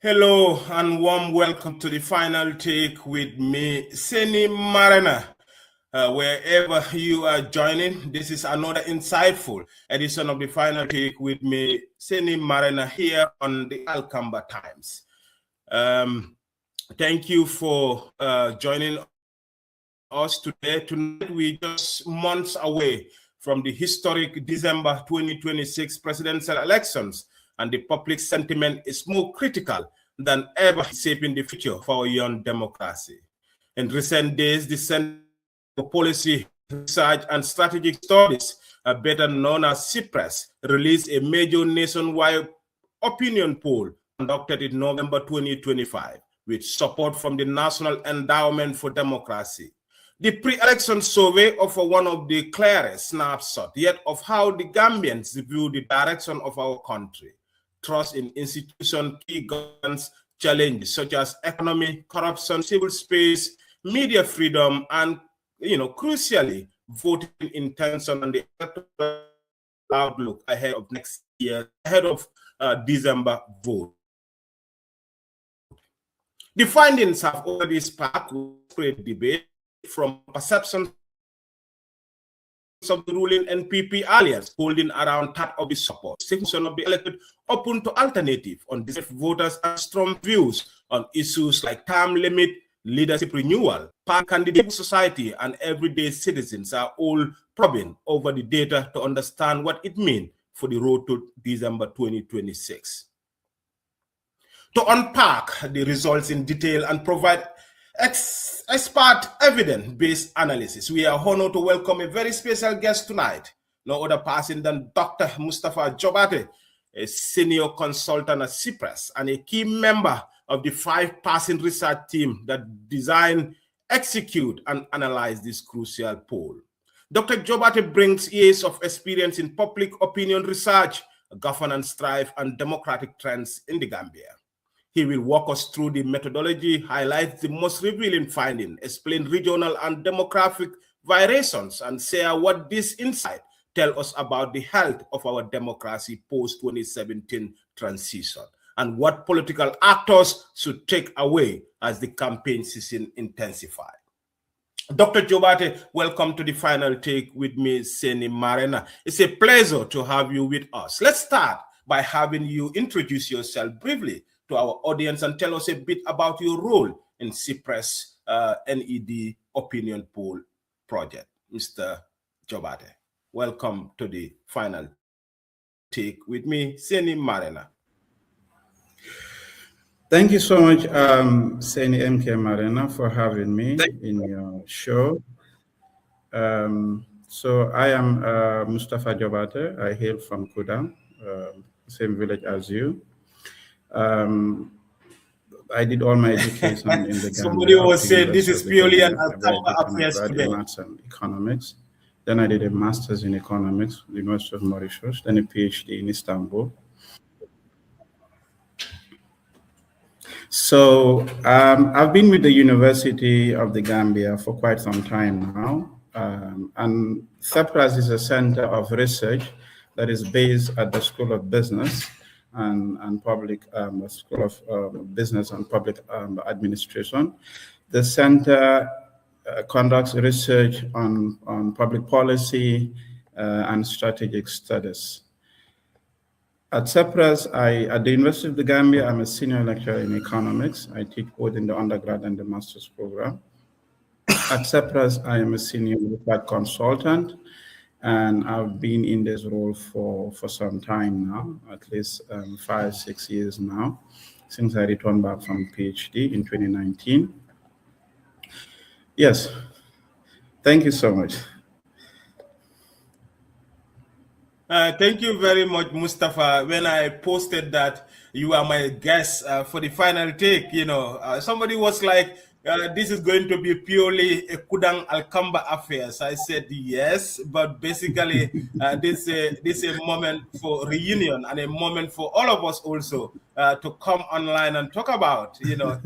Hello and warm welcome to the final take with me, Seni Marina. Wherever you are joining, this is another insightful edition of the final take with me, Seni Marina, here on the Alcamba Times. Thank you for joining us today. Tonight, we're just months away from the historic December 2026 presidential elections, and the public sentiment is more critical than ever shaping the future of our young democracy. In recent days, the Center for Policy Research and Strategic Studies, better known as CPRES, released a major nationwide opinion poll conducted in November 2025 with support from the National Endowment for Democracy. The pre-election survey offers one of the clearest snapshots yet of how the Gambians view the direction of our country. Trust in institutions, key governance challenges such as economy, corruption, civil space, media freedom, and crucially, voting intention and the electoral outlook ahead of next year, ahead of December vote. The findings have already sparked great debate from perceptions of the ruling NPP alliance holding around part of the support. Section of the elected open to alternative on these voters and strong views on issues like term limit, leadership renewal, candidate society, and everyday citizens are all probing over the data to understand what it means for the road to December 2026. To unpack the results in detail and provide expert evidence-based analysis, we are honored to welcome a very special guest tonight, no other person than Dr. Mustapha Jobarteh, a senior consultant at CPRES and a key member of the 5-person research team that design, execute, and analyze this crucial poll. Dr. Jobarteh brings years of experience in public opinion research, governance strife, and democratic trends in the Gambia. He will walk us through the methodology, highlight the most revealing findings, explain regional and demographic variations, and share what this insight tells us about the health of our democracy post-2017 transition, and what political actors should take away as the campaign season intensifies. Dr. Jobarteh, welcome to the final take with me, Seni Marina. It's a pleasure to have you with us. Let's start by having you introduce yourself briefly to our audience and tell us a bit about your role in CPRES NED Opinion Poll Project. Mr. Jobarteh, welcome to the final take with me, Seni Marina. Thank you so much, Seni MK Marina, for having me in your show. So I am Mustapha Jobarteh. I hail from Kuda, same village as you. I did all my education in the Gambia. Somebody was saying this is purely an affairs today. Maths and economics. Then I did a master's in economics, the University of Mauritius, then a PhD in Istanbul. So I've been with the University of the Gambia for quite some time now. And CPRES is a center of research that is based at the School of Business and Public School of Business and Public Administration. The center conducts research on public policy and strategic studies. At CPRES, at the University of the Gambia, I'm a senior lecturer in economics. I teach both in the undergrad and the master's program. At CPRES, I am a senior research consultant, and I've been in this role for some time now, at least 5-6 years now, since I returned back from PhD in 2019. Yes, thank you so much. Thank you very much, Mustapha. When I posted that you are my guest for the final take, somebody was like, this is going to be purely a Kudang Alcamba affairs. I said yes, but basically this is a moment for reunion and a moment for all of us also to come online and talk about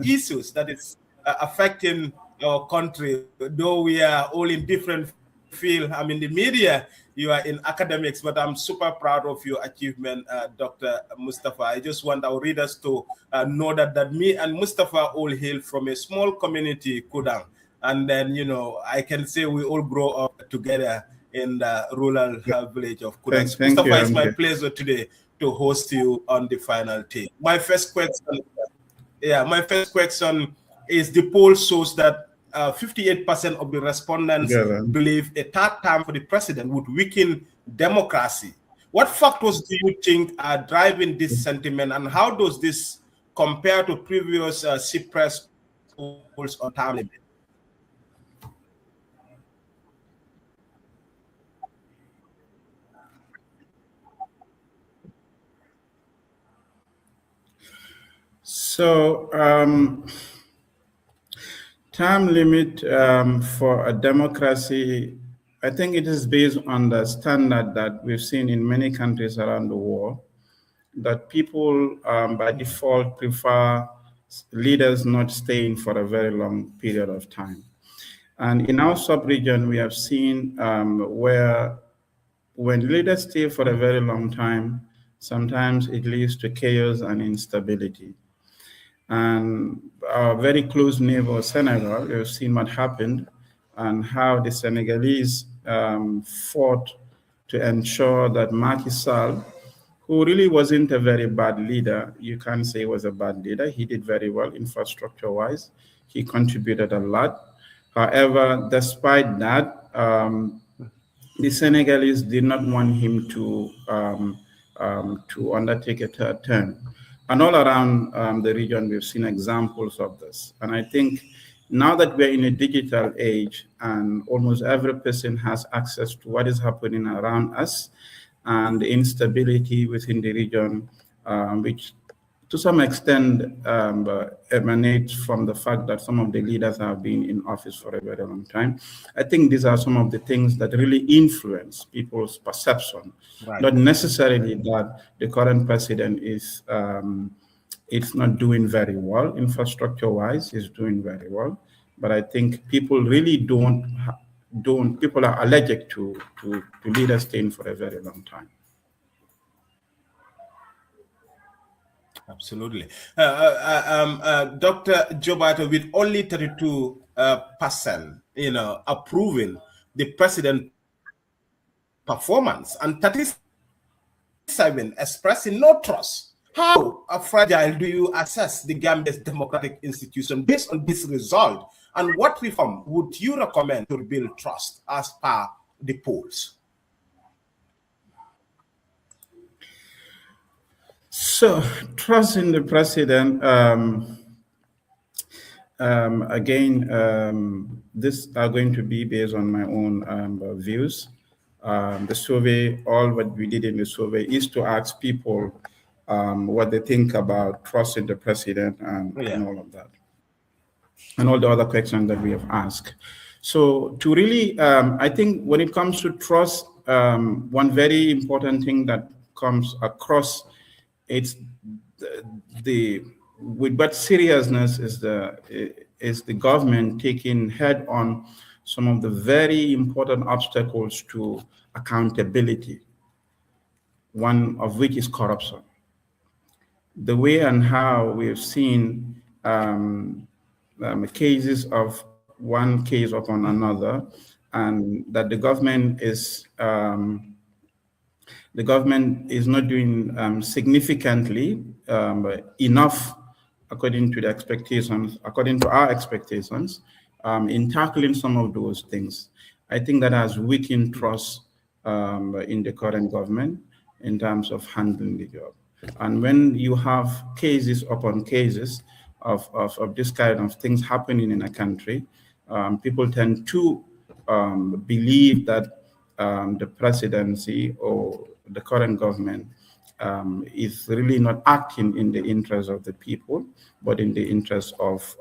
issues that is affecting our country, though we are all in different feel I'm in the media, you are in academics, but I'm super proud of your achievement, Dr. Mustapha. I just want our readers to know that me and Mustapha all hail from a small community, Kudang. And then, you know, I can say we all grow up together in the rural village of Kudang. So, Thank you, Mustapha, it's my MK. pleasure today to host you on the final take. My first question is the poll shows that 58% of the respondents believe a third term for the president would weaken democracy. What factors do you think are driving this sentiment, and how does this compare to previous suppressed polls on term limit? So, term limit for a democracy, I think it is based on the standard that we've seen in many countries around the world, that people by default prefer leaders not staying for a very long period of time. And in our sub-region, we have seen where when leaders stay for a very long time, sometimes it leads to chaos and instability. And our very close neighbor, Senegal, we've seen what happened and how the Senegalese fought to ensure that Macky Sall, who really wasn't a very bad leader, you can't say he was a bad leader. He did very well infrastructure-wise. He contributed a lot. However, despite that, the Senegalese did not want him to undertake a third term. And all around the region, we've seen examples of this. And I think now that we're in a digital age and almost every person has access to what is happening around us and the instability within the region, which to some extent emanates from the fact that some of the leaders have been in office for a very long time. I think these are some of the things that really influence people's perception. Right. Not necessarily that the current president is it's not doing very well, infrastructure-wise, is doing very well. But I think people really people are allergic to leaders staying for a very long time. Absolutely. Dr. Jobarteh, with only 32%, approving the president performance and 37 expressing no trust, how fragile do you assess the Gambia's democratic institution based on this result? And what reform would you recommend to rebuild trust as per the polls? So, trust in the president, these are going to be based on my own views. The survey, all what we did in the survey is to ask people what they think about trust in the president and all of that, and all the other questions that we have asked. So to really, I think when it comes to trust, one very important thing that comes across, it's with what seriousness is the government taking head on some of the very important obstacles to accountability, one of which is corruption. The way and how we have seen cases of one case upon another, and that the government is not doing significantly enough according to the expectations, according to our expectations, in tackling some of those things. I think that has weakened trust in the current government in terms of handling the job. And when you have cases upon cases of this kind of things happening in a country, people tend to believe that the presidency or the current government is really not acting in the interest of the people, but in the interest of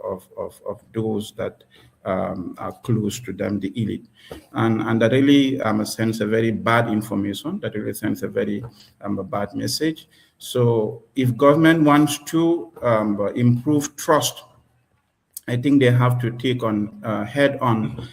those that are close to them, the elite. And that really sends a very bad information, that really sends a very bad message. So if government wants to improve trust, I think they have to take on head-on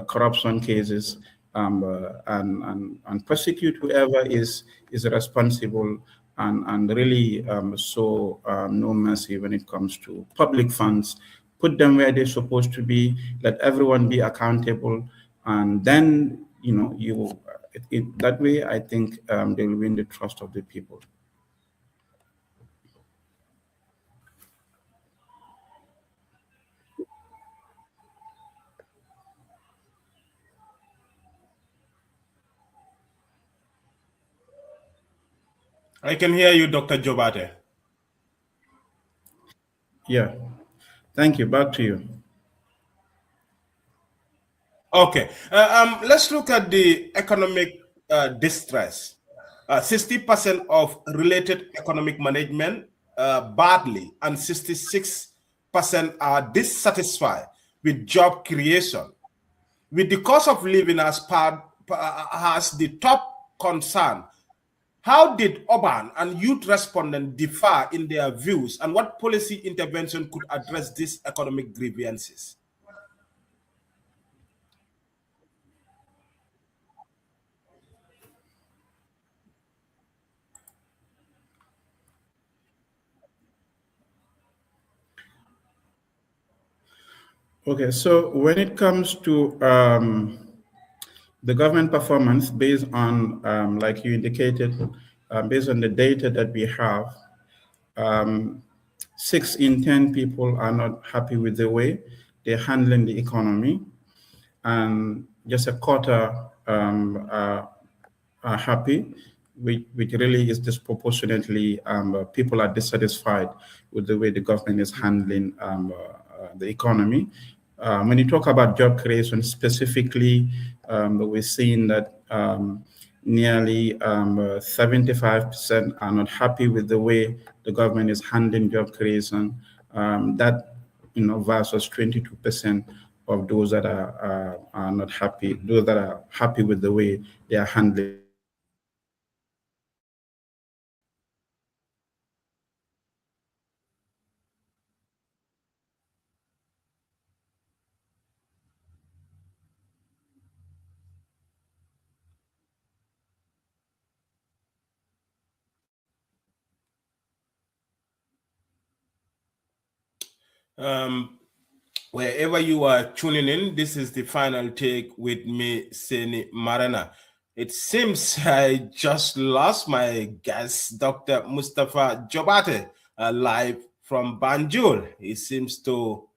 corruption cases and prosecute whoever is responsible, and really show no mercy when it comes to public funds. Put them where they're supposed to be. Let everyone be accountable, and then that way I think they will win the trust of the people. I can hear you, Dr. Jobarteh. Yeah. Thank you. Back to you. Okay. Let's look at the economic distress. 60% of related economic management badly, and 66% are dissatisfied with job creation. With the cost of living as the top concern, how did urban and youth respondents differ in their views, and what policy intervention could address these economic grievances? Okay, so when it comes to the government performance, based on, like you indicated, based on the data that we have, 6 in 10 people are not happy with the way they're handling the economy, and just a quarter are happy, which really is disproportionately, people are dissatisfied with the way the government is handling the economy. When you talk about job creation specifically, we're seeing that nearly 75% are not happy with the way the government is handling job creation. That, versus 22% of those that are not happy, those that are happy with the way they are handling. Wherever you are tuning in, this is the final take with me, Seni Marana. It seems I just lost my guest, Dr. Mustapha Jobarteh, live from Banjul. He seems to,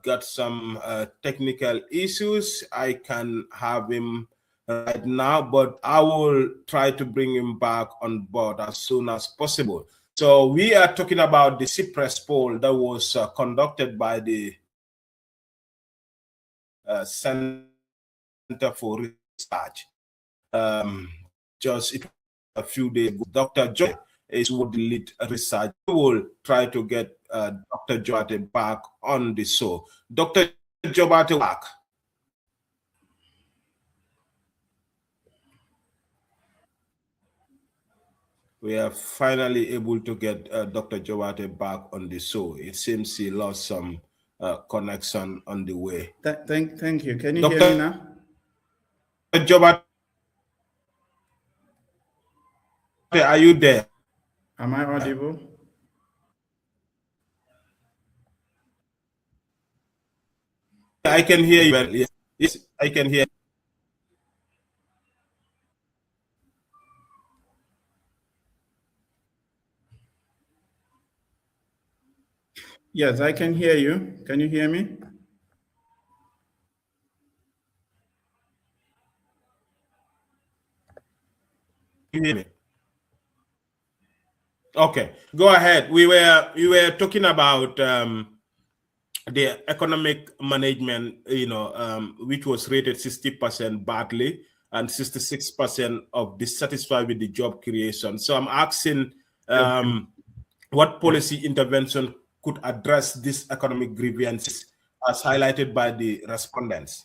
got some technical issues. I can have him right now, but I will try to bring him back on board as soon as possible. So we are talking about the CIPRES poll that was conducted by the Center for Research. Just a few days ago, Dr. Joy is what the lead research. We will try to get Dr. Jobarteh back on the show. Dr. Jobarteh back. We are finally able to get Dr. Jobarteh back on the show. It seems he lost some connection on the way. Thank you. Can you hear me now? Dr. Jobarteh, are you there? Am I audible? I can hear you. Well. Yes, I can hear. Yes, I can hear you. Can you hear me? Can you hear me? Okay, go ahead. We were talking about the economic management, which was rated 60% badly and 66% of dissatisfied with the job creation. So I'm asking what policy intervention could address these economic grievances as highlighted by the respondents?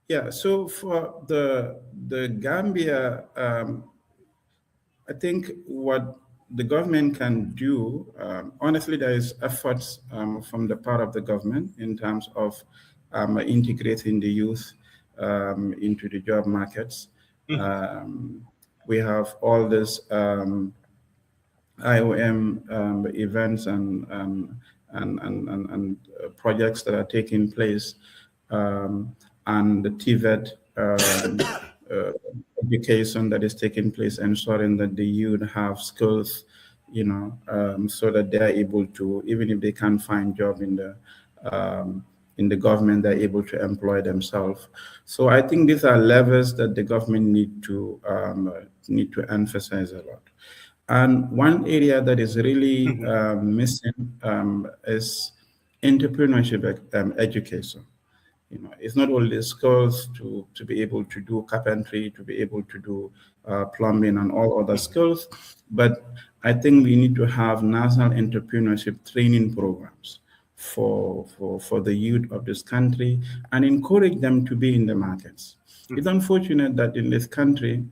Yeah, so for the Gambia, I think what the government can do, honestly, there is efforts from the part of the government in terms of integrating the youth into the job markets. We have all this IOM events and projects that are taking place, and the TVET education that is taking place, ensuring that the youth have skills, so that they are able to, even if they can't find job in the government, they're able to employ themselves. So I think these are levers that the government need to emphasize a lot. And one area that is really missing is entrepreneurship education. It's not only skills to be able to do carpentry, to be able to do plumbing and all other skills, but I think we need to have national entrepreneurship training programs for the youth of this country and encourage them to be in the markets. It's unfortunate that in this country,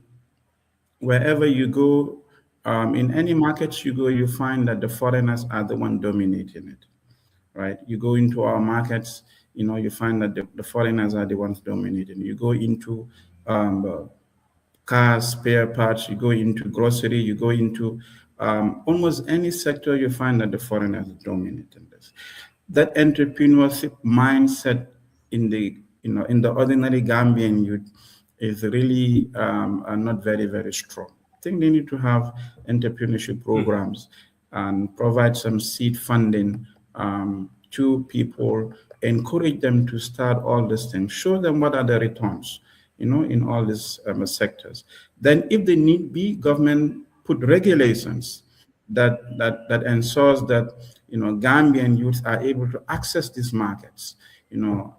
wherever you go, in any markets you go, you find that the foreigners are the one dominating it, right? You go into our markets, you find that the foreigners are the ones dominating. You go into cars, spare parts, you go into grocery, you go into almost any sector, you find that the foreigners are dominating this. That entrepreneurship mindset in the ordinary Gambian youth is really not very, very strong. I think they need to have entrepreneurship programs and provide some seed funding to people, encourage them to start all these things, show them what are the returns, in all these sectors. Then if they need be, government put regulations that ensures that, Gambian youths are able to access these markets,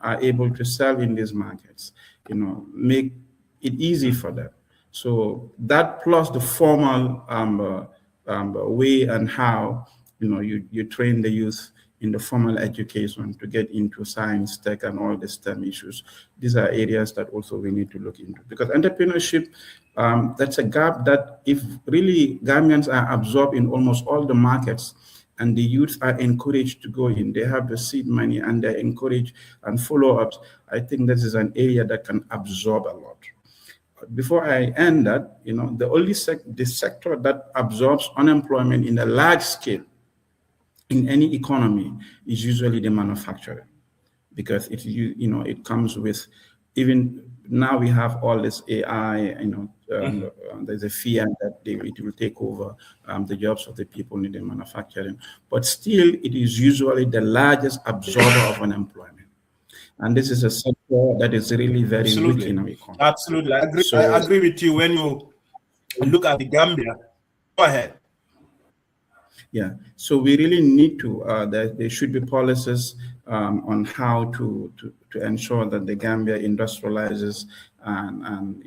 are able to sell in these markets, make it easy for them. So that plus the formal way and how, you train the youth in the formal education to get into science, tech, and all the STEM issues. These are areas that also we need to look into, because entrepreneurship, that's a gap that if really Gambians are absorbed in almost all the markets and the youth are encouraged to go in, they have the seed money and they're encouraged and follow-ups, I think this is an area that can absorb a lot. Before I end that, the only the sector that absorbs unemployment in a large scale in any economy is usually the manufacturing, because it comes with, even now we have all this AI, there's a fear that it will take over the jobs of the people in the manufacturing, but still it is usually the largest absorber of unemployment. And this is a sector that is really very weak in our economy. Absolutely. I agree with you when you look at the Gambia. Go ahead. Yeah, so we really need to, there should be policies on how to ensure that the Gambia industrializes and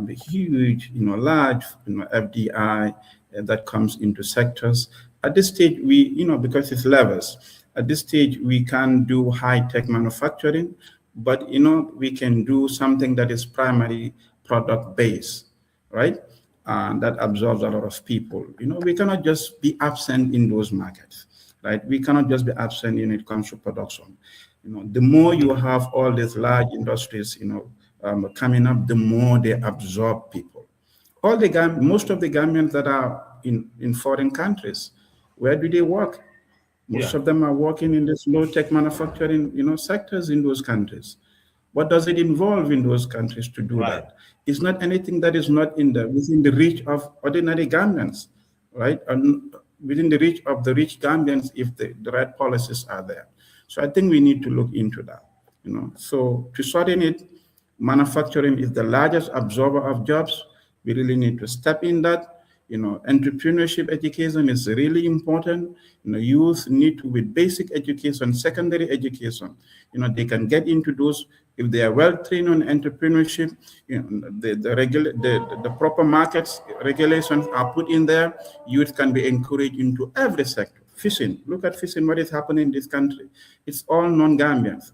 the huge, large, FDI that comes into sectors. At this stage, we, because it's levels, at this stage, we can't do high-tech manufacturing, but, we can do something that is primary product-based, right? That absorbs a lot of people. We cannot just be absent in those markets, right? We cannot just be absent when it comes to production. The more you have all these large industries, coming up, the more they absorb people. Most of the Gambians that are in foreign countries, where do they work? Most of them are working in this low-tech manufacturing, sectors in those countries. What does it involve in those countries to do that? It's not anything that is not within the reach of ordinary Gambians, right? And within the reach of the rich Gambians if the right policies are there. So I think we need to look into that. So to shorten it, manufacturing is the largest absorber of jobs. We really need to step in that. Entrepreneurship education is really important. Youth need to, with basic education, secondary education, they can get into those. If they are well trained on entrepreneurship, the proper markets regulations are put in there. Youth can be encouraged into every sector. Fishing, look at fishing. What is happening in this country? It's all non-Gambians.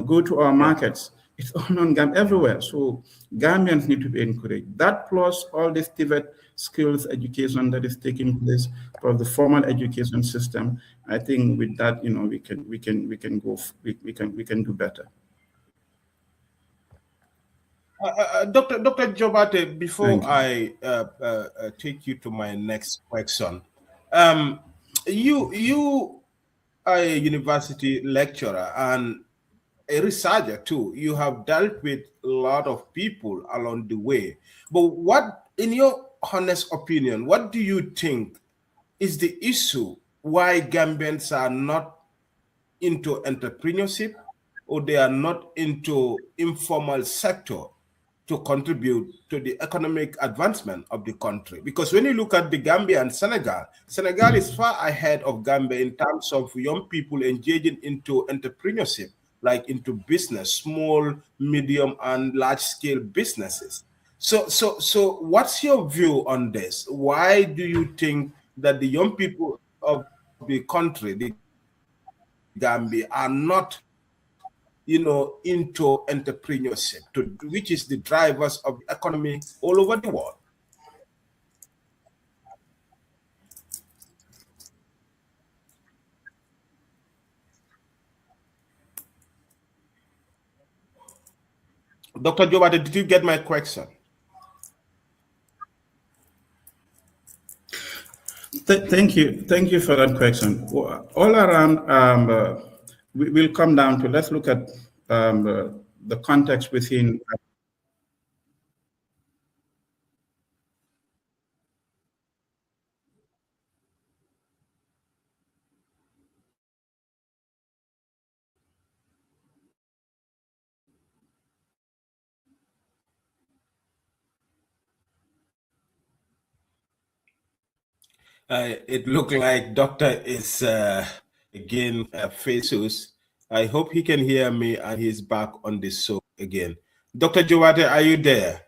Go to our markets. It's all non-Gambian everywhere. So Gambians need to be encouraged. That plus all this pivot skills education that is taking place for the formal education system. I think with that, we can do better. Dr. Jobarteh, before Thank you. I take you to my next question, you are a university lecturer and a researcher too. You have dealt with a lot of people along the way. But what, in your honest opinion, what do you think is the issue why Gambians are not into entrepreneurship or they are not into informal sector to contribute to the economic advancement of the country? Because when you look at the Gambia and Senegal, Senegal is far ahead of Gambia in terms of young people engaging into entrepreneurship, like into business, small, medium, and large scale businesses. So what's your view on this? Why do you think that the young people of the country, the Gambia, are not, into entrepreneurship, which is the drivers of the economy all over the world? Dr. Jobarteh, did you get my question? Thank you for that question. All around, we'll come down to, let's look at the context within. It looked like Doctor is again faces. I hope he can hear me and he's back on the show again. Dr. Jobarteh, are you there?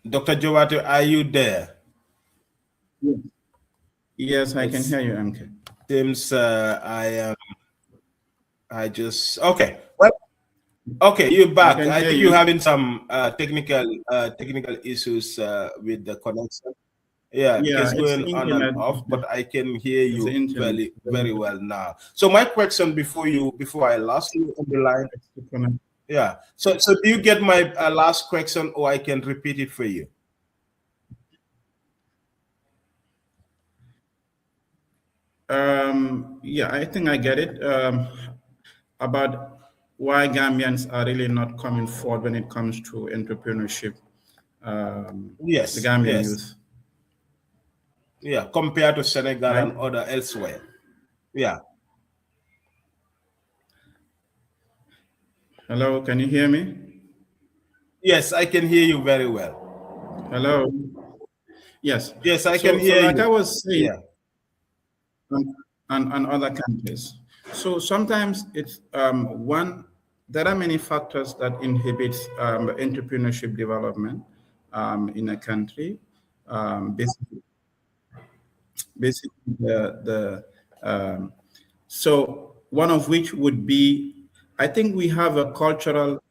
Dr. Jobarteh, are you there? Yes, I can It hear you, MK. seems I just okay. Well, okay, you're back. can I hear think you. you're having some technical issues with the connection. Yeah, Yeah, because it's the going on and internet. off, but I can hear It's the you internet. very well now. So my question before I lost you on the line. Yeah. So do you get my last question, or I can repeat it for you? Yeah, I think I get it. About why Gambians are really not coming forward when it comes to entrepreneurship. The Yes, Gambian yes. youth. Yeah, compared to Senegal Right? and other elsewhere. Yeah. Hello, can you hear me? Yes, I can hear you very well. Hello. Yes. Yes, I can So hear like I you. was saying, Yeah. on other countries. So sometimes it's one. There are many factors that inhibit entrepreneurship development in a country. Basically, the so one of which would be, I think we have a cultural.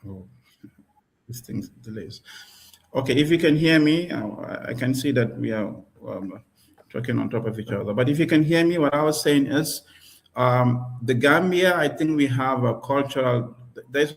Oh, these things delays. Okay, if you can hear me, I can see that we are talking on top of each other. But if you can hear me, what I was saying is, the Gambia, I think we have a cultural. There's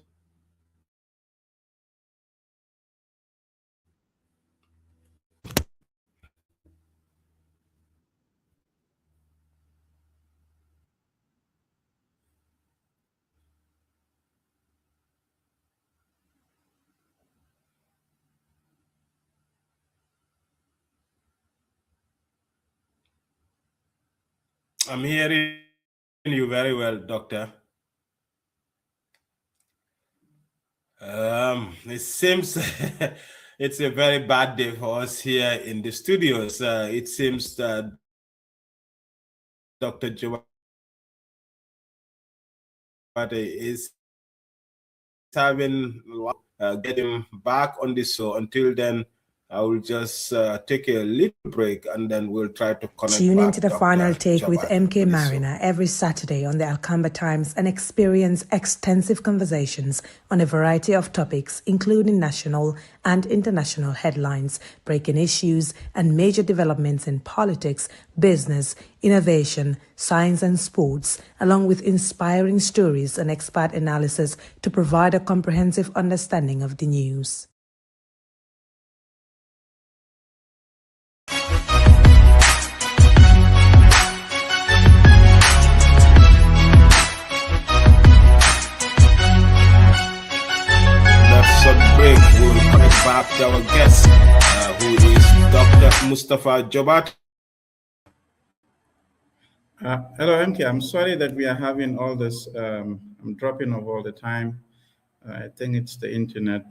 I'm hearing you very well, Doctor. It seems it's a very bad day for us here in the studios. It seems that Dr. Jobarteh is having getting back on this show. Until then, I will just take a little break and then we'll try to connect Tune back into the Dr. final take with Jobarteh MK pretty soon. Mariner every Saturday on the Alcamba Times and experience extensive conversations on a variety of topics, including national and international headlines, breaking issues, and major developments in politics, business, innovation, science, and sports, along with inspiring stories and expert analysis to provide a comprehensive understanding of the news. Break, we'll connect back to our guest, who is Dr. Mustapha Jobarteh. Hello, MK. I'm sorry that we are having all this. I'm dropping off all the time. I think it's the internet.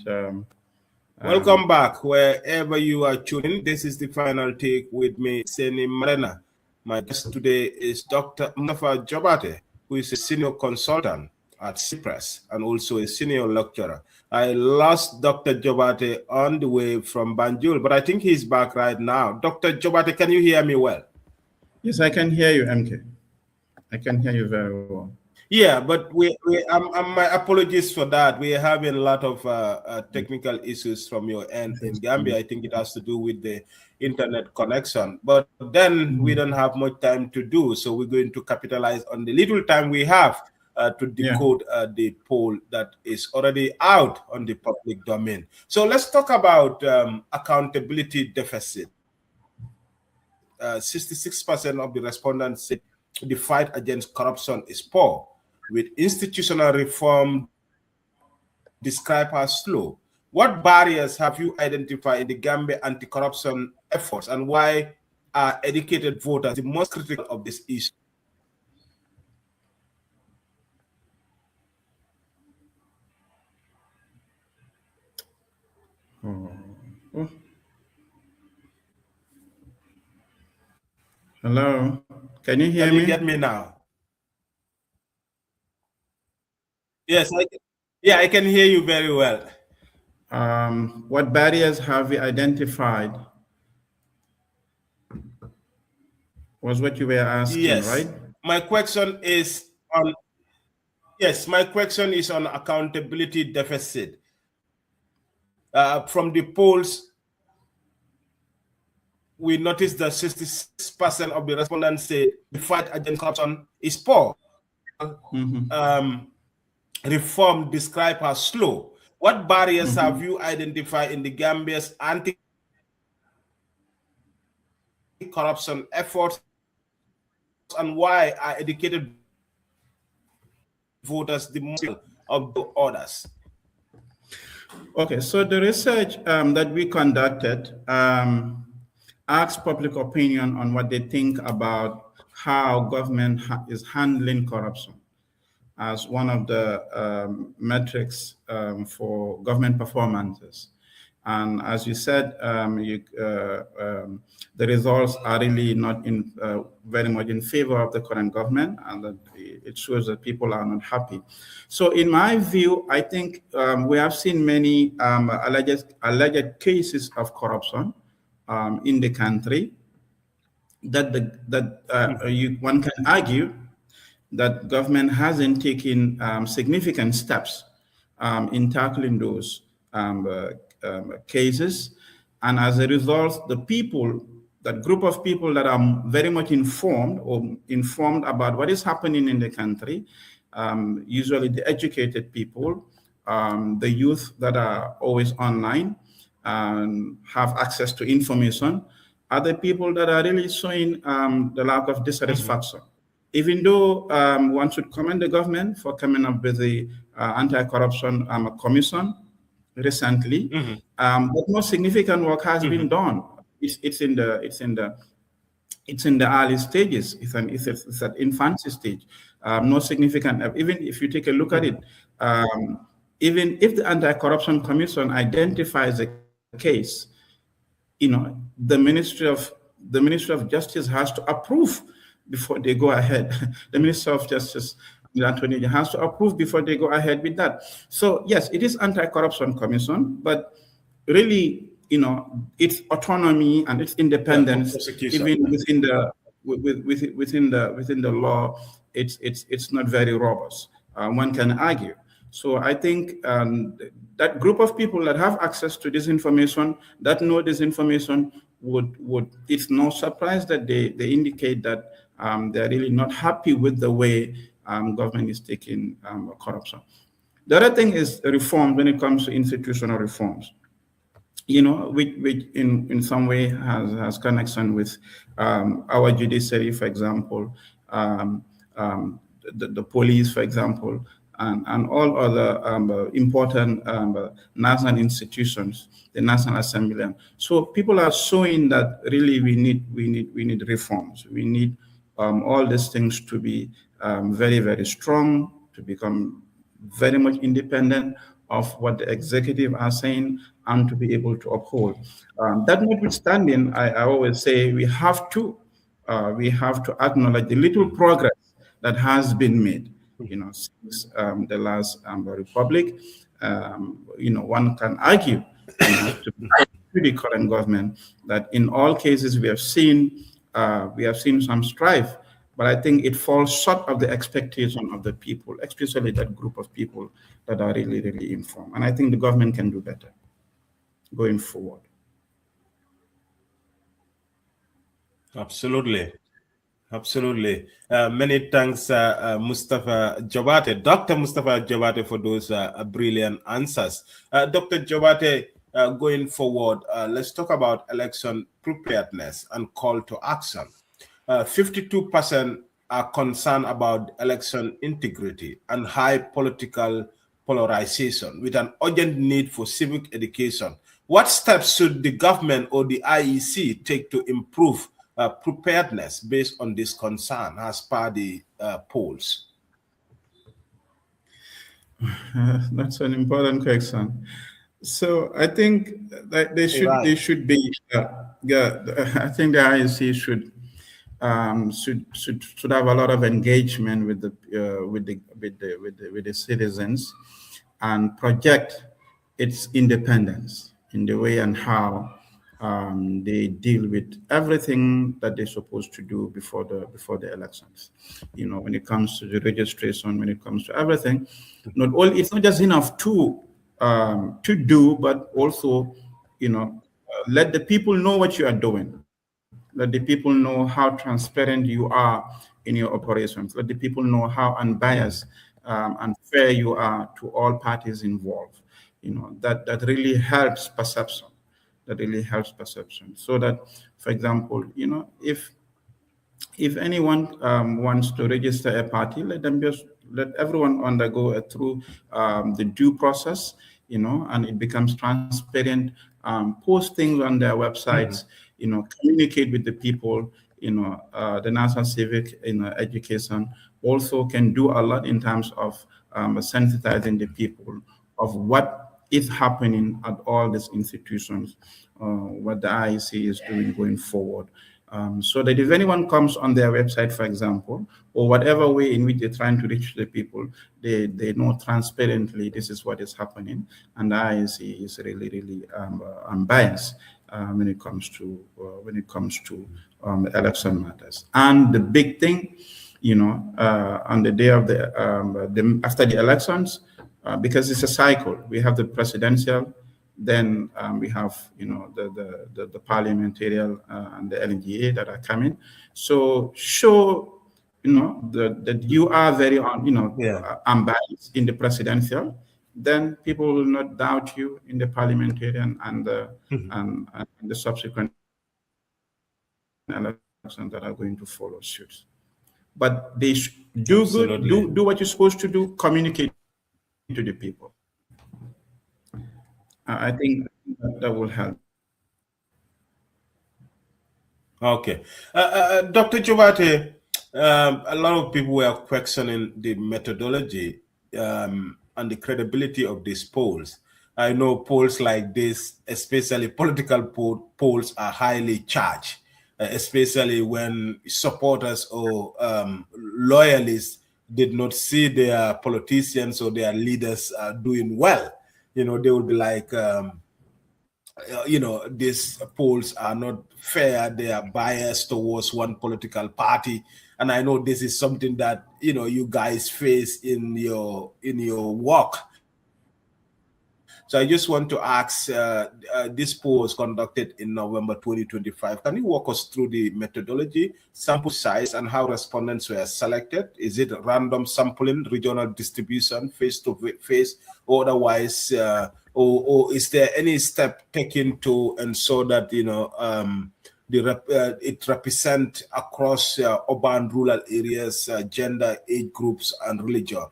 Welcome back, wherever you are tuning. This is the final take with me, Seni Marena. My guest today is Dr. Mustapha Jobarteh, who is a senior consultant at Cyprus and also a senior lecturer. I lost Dr. Jobarteh on the way from Banjul, but I think he's back right now. Dr. Jobarteh, can you hear me well? Yes, I can hear you, MK. I can hear you very well. Yeah, but my apologies for that. We are having a lot of technical issues from your end in Gambia. I think it has to do with the internet connection. But then we don't have much time to do, so we're going to capitalize on the little time we have to decode the poll that is already out on the public domain. So let's talk about accountability deficit. 66% of the respondents said the fight against corruption is poor, with institutional reform described as slow. What barriers have you identified in the Gambia anti-corruption efforts, and why are educated voters the most critical of this issue? Hello, can you hear me? Can you get me now? Yes, I can hear you very well. What barriers have you identified? Was what you were asking, right? My question is on accountability deficit. From the polls, we noticed that 66% of the respondents say the fight against corruption is poor. Reform described as slow. What barriers have you identified in the Gambia's anti-corruption efforts, and why are educated voters the most of the others? Okay, so the research that we conducted asked public opinion on what they think about how government is handling corruption as one of the metrics for government performances. And as you said, the results are really not very much in favor of the current government, and that it shows that people are not happy. So in my view, I think we have seen many alleged cases of corruption in the country one can argue that government hasn't taken significant steps in tackling those cases. And as a result, that group of people that are very much informed about what is happening in the country, usually the educated people, the youth that are always online and have access to information, are the people that are really showing the lack of dissatisfaction. Even though one should commend the government for coming up with the anti-corruption commission recently, but more significant work has been done. It's in the early stages. It's at infancy stage. No significant. Even if you take a look at it, even if the anti-corruption commission identifies a case, the Ministry of Justice has to approve before they go ahead. The Minister of Justice, the Attorney General, has to approve before they go ahead with that. So yes, it is anti-corruption commission, but really its autonomy and its independence, even within the law, it's not very robust. One can argue. So I think that group of people that have access to this information, that know this information, it's no surprise that they indicate that they're really not happy with the way government is taking corruption. The other thing is reform when it comes to institutional reforms, which in some way has connection with our judiciary, for example, the police, for example, and all other important national institutions, the National Assembly. So people are showing that really we need reforms. We need all these things to be very, very strong, to become very much independent of what the executive are saying and to be able to uphold. That notwithstanding, I always say we have to acknowledge the little progress that has been made, since the last republic. One can argue, to the current government, that in all cases we have seen some strife, but I think it falls short of the expectation of the people, especially that group of people that are really, really informed. And I think the government can do better going forward. Absolutely. Absolutely. Many thanks, Mustapha Jobarteh, Dr. Mustapha Jobarteh, for those brilliant answers. Dr. Jobarteh, going forward, let's talk about election preparedness and call to action. 52% are concerned about election integrity and high political polarization with an urgent need for civic education. What steps should the government or the IEC take to improve preparedness based on this concern as per the polls? That's an important question. So I think that they should be. I think the IEC should have a lot of engagement with the citizens and project its independence in the way and how they deal with everything that they're supposed to do before the elections. When it comes to the registration, when it comes to everything, it's not just enough to do, but also, let the people know what you are doing. Let the people know how transparent you are in your operations. Let the people know how unbiased and fair you are to all parties involved. That really helps perception. That really helps perception. So that, for example, if anyone wants to register a party, let everyone undergo through the due process, and it becomes transparent. Post things on their websites, communicate with the people. The National Civic Education also can do a lot in terms of sensitizing the people of what is happening at all these institutions, what the IEC is doing going forward. So that if anyone comes on their website, for example, or whatever way in which they're trying to reach the people, they know transparently this is what is happening, and the IEC is really, really unbiased when it comes to election matters. And the big thing, on the day of after the elections, because it's a cycle, we have the presidential. Then we have, the parliamentarian and the LNGA that are coming. So show, that you are very, unbiased in the presidential. Then people will not doubt you in the parliamentarian and the subsequent elections that are going to follow suit. But they do good, do what you're supposed to do, communicate to the people. I think that will help. Okay. Dr. Jobarteh, a lot of people were questioning the methodology and the credibility of these polls. I know polls like this, especially political polls, are highly charged, especially when supporters or loyalists did not see their politicians or their leaders doing well. They would be like, these polls are not fair. They are biased towards one political party, and I know this is something that you guys face in your work. So I just want to ask, this poll was conducted in November 2025. Can you walk us through the methodology, sample size, and how respondents were selected? Is it random sampling, regional distribution, face-to-face, or otherwise, or is there any step taken to ensure that it represents across urban, rural areas, gender, age groups, and religion?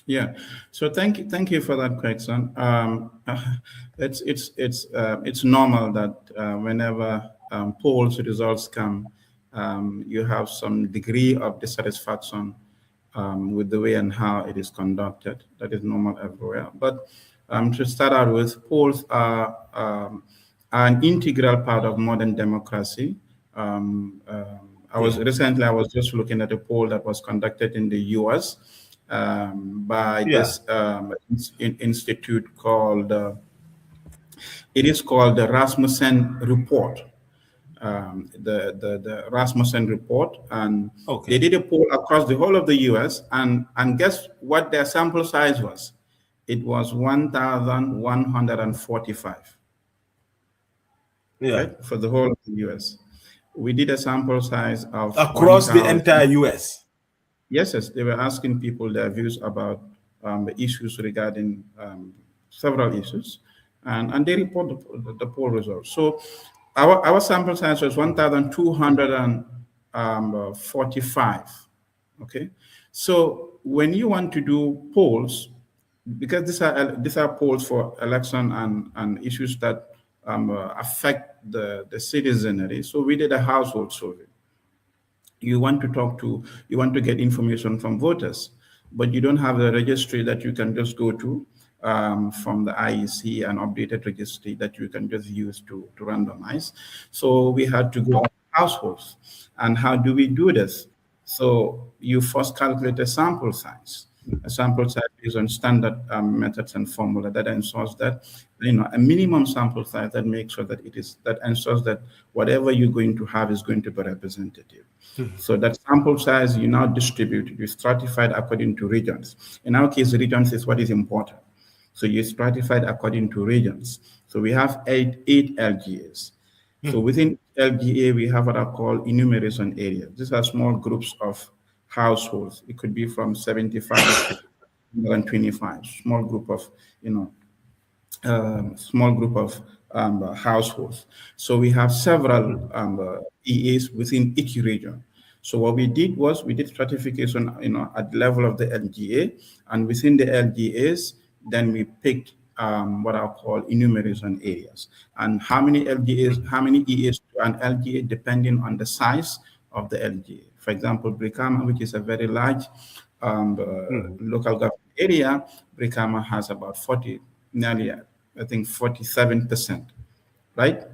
Yeah, so thank you for that question. It's normal that whenever polls results come, you have some degree of dissatisfaction with the way and how it is conducted. That is normal everywhere. But to start out with, polls are an integral part of modern democracy. I was just looking at a poll that was conducted in the U.S. By this institute called it is called the Rasmussen Report. The Rasmussen Report, and they did a poll across the whole of the U.S. and guess what their sample size was? It was 1,145. Right, for the whole of the U.S. We did a sample size of across the entire U.S. Yes, they were asking people their views about the issues regarding several issues, and they report the poll results. So our sample size was 1,245. Okay, so when you want to do polls, because these are polls for election and issues that affect the citizenry, so we did a household survey. You want to get information from voters, but you don't have a registry that you can just go to from the IEC, an updated registry that you can just use to randomize. So we had to go to households. And how do we do this? So you first calculate a sample size. A sample size based on standard methods and formula that ensures that a minimum sample size that makes sure that that ensures that whatever you're going to have is going to be representative. So that sample size you now distribute, you stratified according to regions. In our case, regions is what is important. So you stratified according to regions. So we have eight LGAs. So within LGA, we have what are called enumeration areas. These are small groups of households. It could be from 75 to 125. Small group of households. So we have several EAs within each region. So what we did was we did stratification, at the level of the LGA, and within the LGAs, then we picked what are called enumeration areas. And how many EAs to an LGA depending on the size of the LGA. For example, Brikama, which is a very large local government area, Brikama has about 47%, right?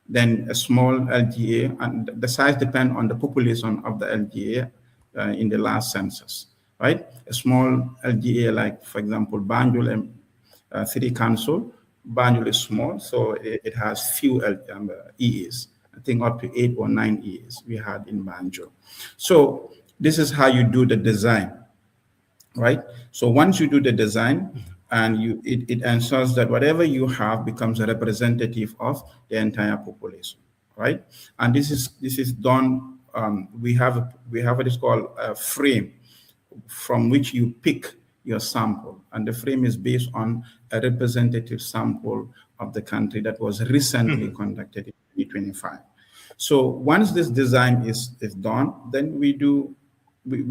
Then a small LGA, and the size depends on the population of the LGA in the last census, right? A small LGA, like, for example, Banjul City Council, Banjul is small, so it has few EAs. I think up to 8 or 9 EAs we had in Banjul. So this is how you do the design, right? So once you do the design, and it ensures that whatever you have becomes a representative of the entire population, right? And this is done. We have what is called a frame from which you pick your sample, and the frame is based on a representative sample of the country that was recently conducted in 2025. So once this design is done, then we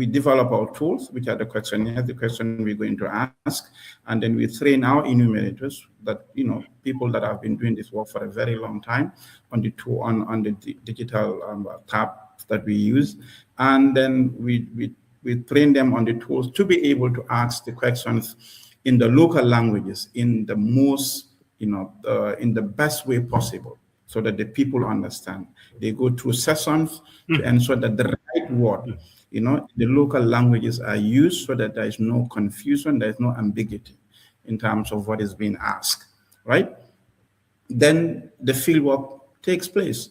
develop our tools, which are the questionnaires, the question we're going to ask, and then we train our enumerators, that people that have been doing this work for a very long time on the tool, on the digital tab that we use, and then we train them on the tools to be able to ask the questions in the local languages in the most in the best way possible, so that the people understand. They go through sessions to ensure that the right word, the local languages are used, so that there is no confusion, there is no ambiguity in terms of what is being asked, right? then the fieldwork takes place.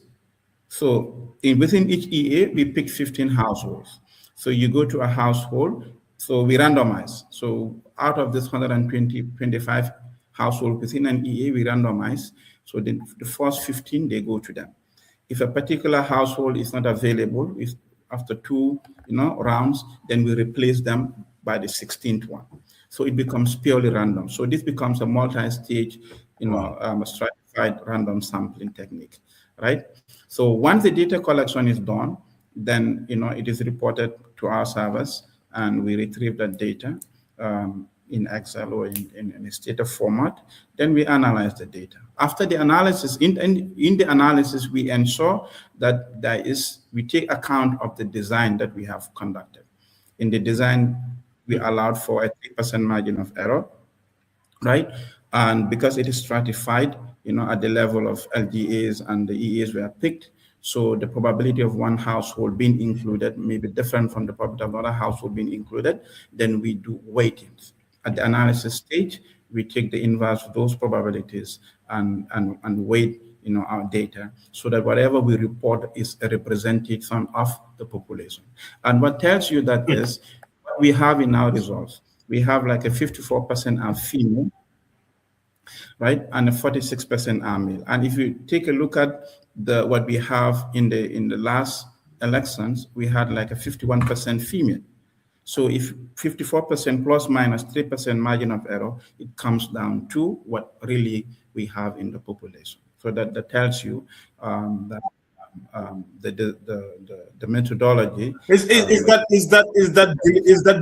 So within each EA, we pick 15 households. So you go to a household, so we randomize. So out of this 25 households within an EA, we randomize. So the first 15, they go to them. If a particular household is not available, if after two rounds, then we replace them by the 16th one. So it becomes purely random. So this becomes a multi-stage, stratified random sampling technique, right? So once the data collection is done, then it is reported to our servers, and we retrieve that data in Excel or in a Stata format. Then we analyze the data. After the analysis, in the analysis, we ensure that we take account of the design that we have conducted. In the design, we allowed for a 3% margin of error, right? And because it is stratified, at the level of LGAs and the EAs were picked, so the probability of one household being included may be different from the probability of another household being included. Then we do weightings. At the analysis stage, we take the inverse of those probabilities and weight our data, so that whatever we report is a representation of the population. And what tells you that is what we have in our results. We have like a 54% are female, right, and a 46% are male. And if you take a look at what we have in the last elections, we had like a 51% female. So if 54% plus minus 3% margin of error, it comes down to what really we have in the population. So that tells you that the methodology is that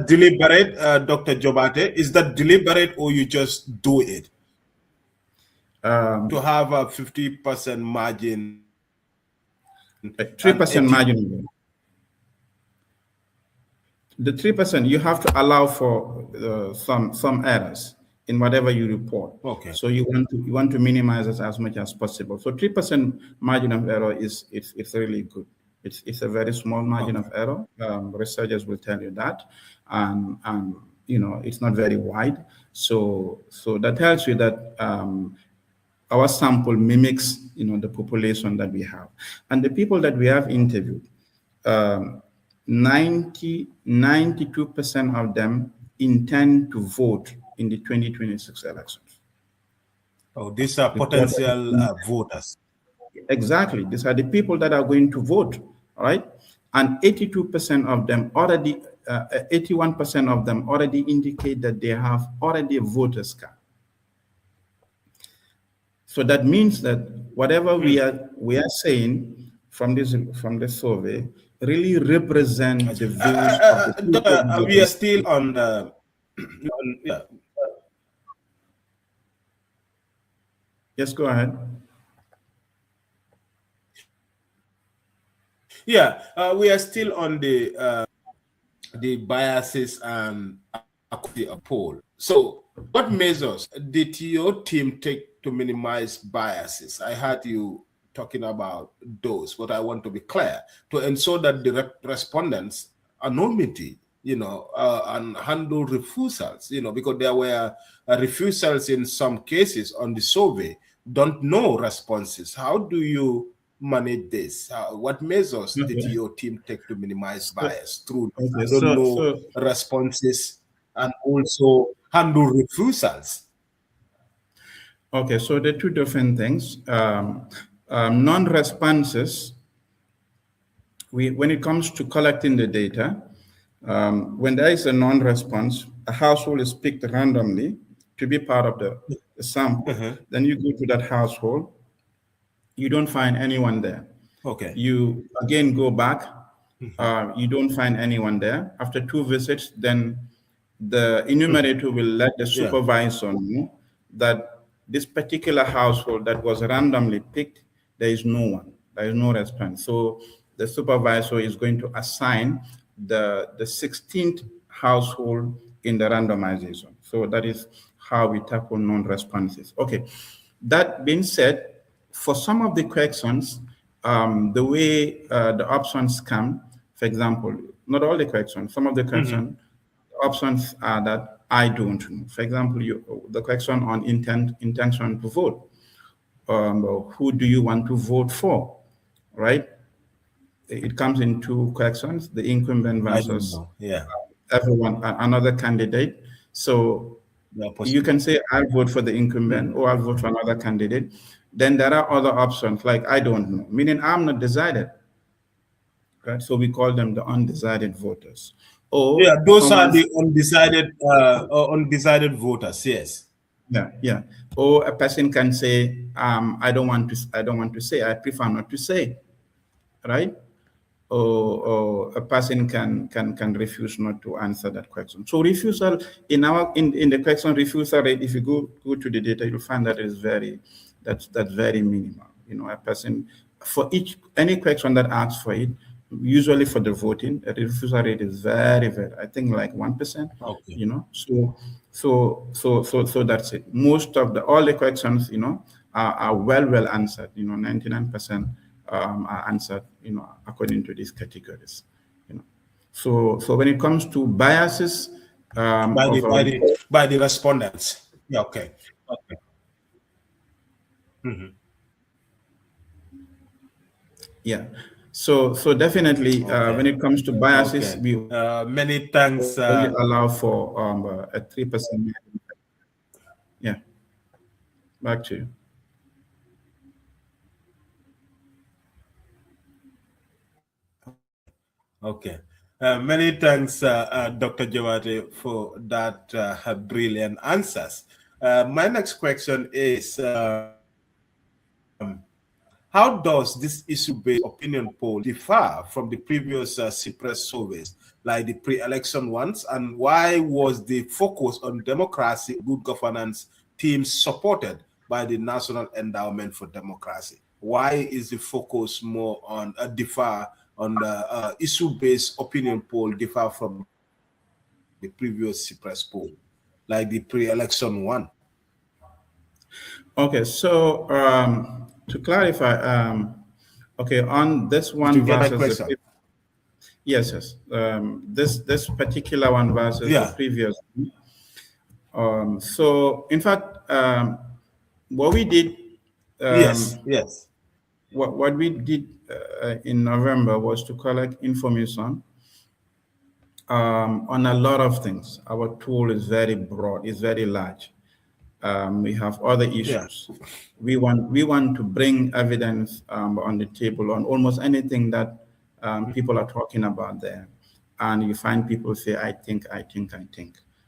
deliberate, Dr. Jobarteh? Is that deliberate, or you just do it to have a 50% margin, 3% margin? The 3%, you have to allow for some errors in whatever you report. Okay. So you want to minimize it as much as possible. So 3% margin of error it's really good. It's a very small margin of error. Researchers will tell you that, and it's not very wide. So that tells you that our sample mimics the population that we have, and the people that we have interviewed. 92% of them intend to vote in the 2026 elections. Oh, these are potential voters. Exactly. These are the people that are going to vote, all right? And 82% of them already, 81% of them already indicate that they have already a voter's card. So that means that whatever we are saying from this survey really represent the views of the people. We are still on the Yes, go ahead. Yeah, we are still on the biases and equity of poll. So what measures did your team take to minimize biases? I heard you talking about those, but I want to be clear to ensure that the respondents' anonymity, and handle refusals, because there were refusals in some cases on the survey, don't know responses. How do you manage this? What measures did your team take to minimize bias through responses and also handle refusals? Okay, so there are two different things. Non-responses, when it comes to collecting the data, when there is a non-response, a household is picked randomly to be part of the sample. Then you go to that household, you don't find anyone there. Okay. You again go back, you don't find anyone there. After 2 visits, then the enumerator will let the supervisor know that this particular household that was randomly picked, there is no one, there is no response. So the supervisor is going to assign the 16th household in the randomization. So that is how we tackle non-responses. Okay, that being said, for some of the questions, the way the options come, for example, not all the questions, some of the questions, options are that I don't know. For example, the question on intention to vote. who do you want to vote for, right? It comes in two questions: the incumbent I don't versus know. Yeah. everyone, another candidate. So you can say I'll vote for the incumbent or I'll vote for another candidate. Then there are other options like I don't know, meaning I'm not decided. Right? So we call them the undecided voters. Yeah, Or those are someone, the undecided voters. Yes. yeah. Or a person can say, I don't want to say, I prefer not to say, right? Or a person can refuse not to answer that question. So refusal in the question refusal rate, if you go to the data, you'll find that that's very minimal. A person for any question that asks for it, usually for the voting, the refusal rate is very, very, I think like 1%. Okay. So that's it. Most of all the questions, are well answered. 99% are answered, according to these categories. So when it comes to biases By the of our by the report, by the respondents. Yeah. Okay. Okay. yeah. So definitely, Okay. when it comes to biases, Okay. we Many thanks. only allow for a 3%. Yeah. Back to you. Okay. Many thanks, Dr. Jobarteh, for that brilliant answers. My next question is, how does this issue-based opinion poll differ from the previous suppressed surveys, like the pre-election ones, and why was the focus on democracy, good governance themes supported by the National Endowment for Democracy? Why is the focus more on differ on the issue-based opinion poll differ from the previous suppressed poll, like the pre-election one? Okay, so to clarify, okay, on this Did you one get my versus question? yes. This particular one versus the Yeah. previous. So in fact, what we did, Yes. Yes. what we did in November was to collect information on a lot of things. Our tool is very broad, it's very large. We have other Yeah. issues. We want to bring evidence on the table on almost anything that people are talking about there, and you find people say, I think.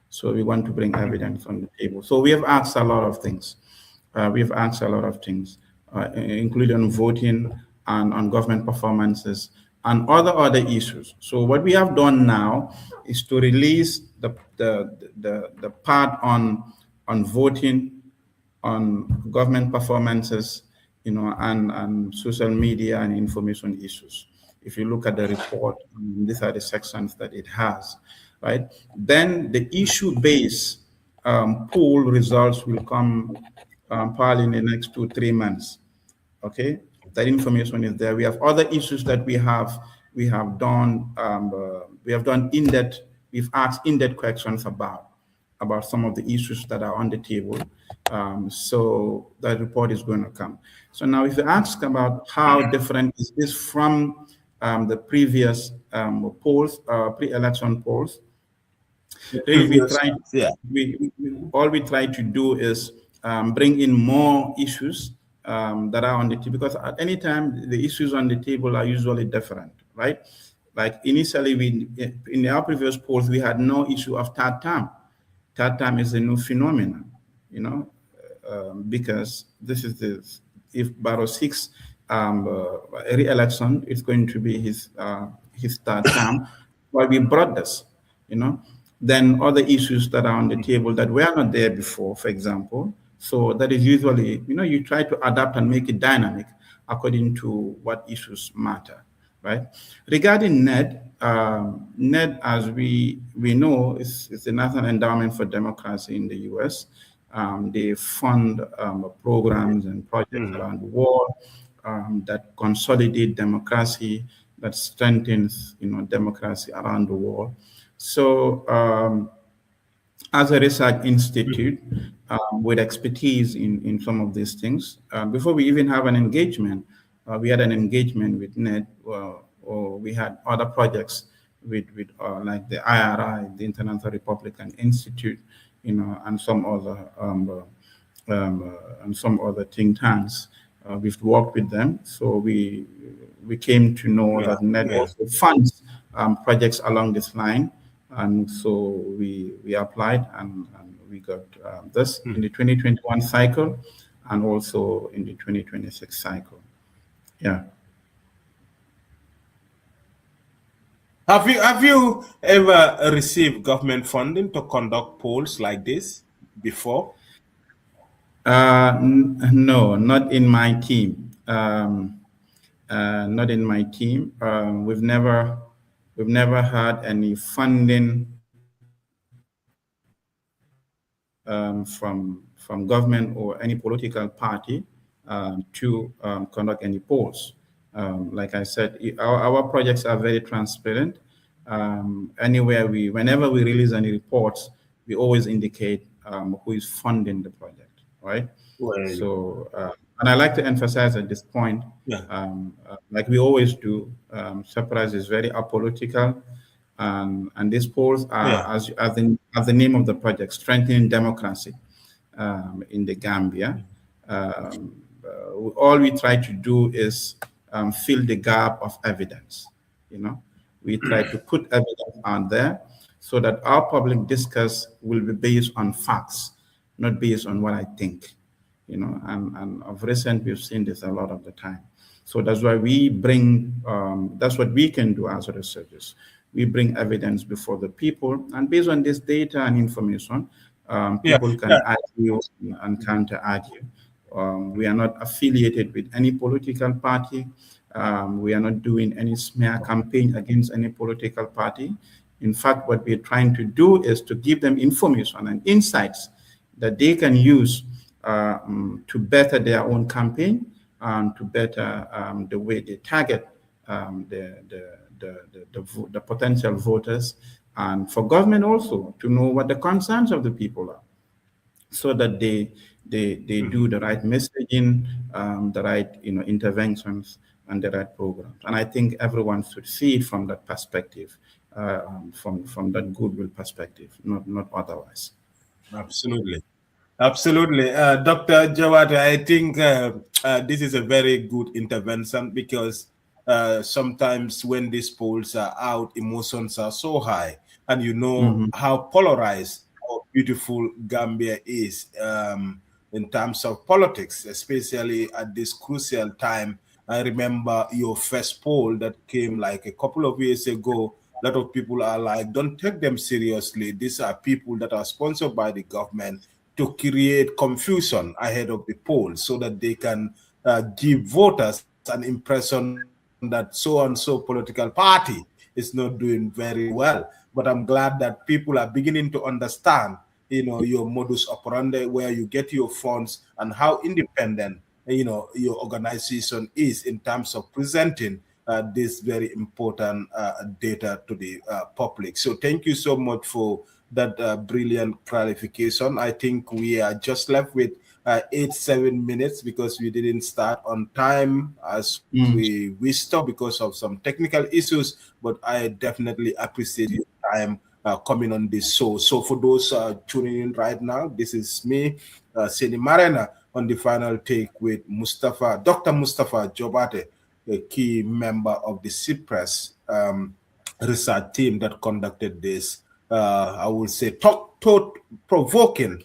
So we want to bring evidence on the table. So we have asked a lot of things. Including voting and on government performances and other issues. So what we have done now is to release the part on voting, on government performances, and social media and information issues. If you look at the report, these are the sections that it has, right? Then the issue-based poll results will come probably in the next 2-3 months. Okay, that information is there. We have other issues that we have done. We have done in-depth. We've asked in-depth questions about some of the issues that are on the table. So that report is going to come. So now, if you ask about how different is this from the previous polls, pre-election polls, The really previous, yeah. all we try to do is bring in more issues that are on the table, because at any time the issues on the table are usually different, right? Like initially, in our previous polls, we had no issue of third term. Third term is a new phenomenon, because this is if Barrow seeks re-election, it's going to be his third term. Why we brought this, then other issues that are on the table that were not there before, for example. So that is usually, you try to adapt and make it dynamic according to what issues matter, right? Regarding NED, as we know, is the National Endowment for Democracy in the U.S. They fund programs and projects around the world that consolidate democracy, that strengthens, democracy around the world. So as a research institute with expertise in some of these things. Before we even have an engagement, we had an engagement with NED, or we had other projects with like the IRI, the International Republican Institute, and some other think tanks. We've worked with them, so we came to know that NED also funds projects along this line, and so we applied and we got this in the 2021 cycle and also in the 2026 cycle. Yeah. Have you ever received government funding to conduct polls like this before? No, not in my team. Not in my team. We've never had any funding from government or any political party to conduct any polls. Like I said, our projects are very transparent. Whenever we release any reports, we always indicate who is funding the project, right? Well, So, and I like to emphasize at this point, like we always do, Surprise is very apolitical, and these polls are, as the name of the project, strengthening democracy in the Gambia. All we try to do is fill the gap of evidence. We try to put evidence out there so that our public discourse will be based on facts, not based on what I think. And of recent, we've seen this a lot of the time. So that's why we bring, that's what we can do as researchers. We bring evidence before the people, and based on this data and information, people can argue and counter-argue. We are not affiliated with any political party. We are not doing any smear campaign against any political party. In fact, what we're trying to do is to give them information and insights that they can use to better their own campaign and to better the way they target the potential voters, and for government also to know what the concerns of the people are, so that they do the right messaging, the right interventions, and the right programs. And I think everyone should see it from that perspective, from that goodwill perspective, not otherwise. Absolutely. Absolutely. Dr. Jobarteh, I think this is a very good intervention, because sometimes when these polls are out, emotions are so high, and how polarized our beautiful Gambia is in terms of politics, especially at this crucial time. I remember your first poll that came like a couple of years ago. A lot of people are like, don't take them seriously. These are people that are sponsored by the government to create confusion ahead of the poll, so that they can give voters an impression that so-and-so political party is not doing very well. But I'm glad that people are beginning to understand, your modus operandi, where you get your funds, and how independent, your organization is in terms of presenting this very important data to the public. So thank you so much for that brilliant clarification. I think we are just left with 7 minutes, because we didn't start on time as we wished to because of some technical issues, but I definitely appreciate your time coming on this show. So for those tuning in right now, this is me, Seni Marena, on the final take with Dr. Mustapha Jobarteh, a key member of the CIPRES research team that conducted this, I would say, thought-provoking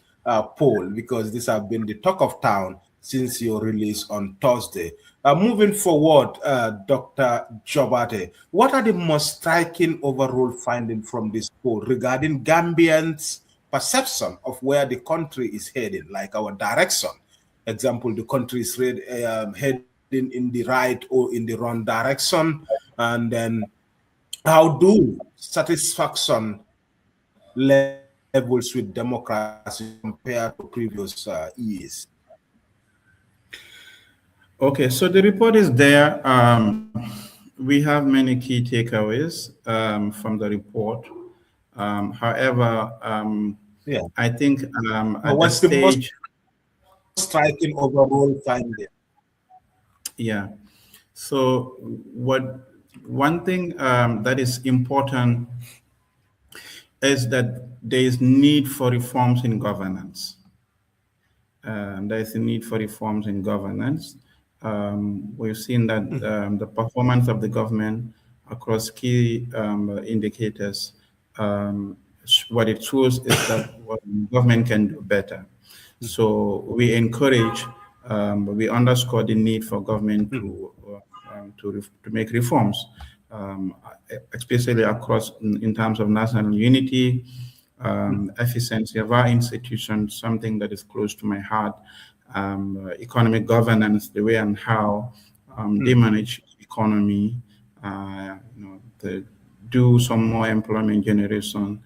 poll, because this has been the talk of town since your release on Thursday. Moving forward, Dr. Jobarteh, what are the most striking overall findings from this poll regarding Gambians' perception of where the country is heading, like our direction? Example, the country is heading in the right or in the wrong direction, and then how do satisfaction levels with democracy compared to previous years? Okay, so the report is there. We have many key takeaways from the report. However, Yeah. I think at the What's the most stage, striking overall finding? yeah. So one thing that is important is that there is need for reforms in governance. There is a need for reforms in governance. We've seen that the performance of the government across key indicators, what it shows is that what the government can do better. So we encourage, we underscore the need for government to make reforms, especially across in terms of national unity, efficiency of our institutions, something that is close to my heart, economic governance, the way and how they manage economy, to do some more employment generation,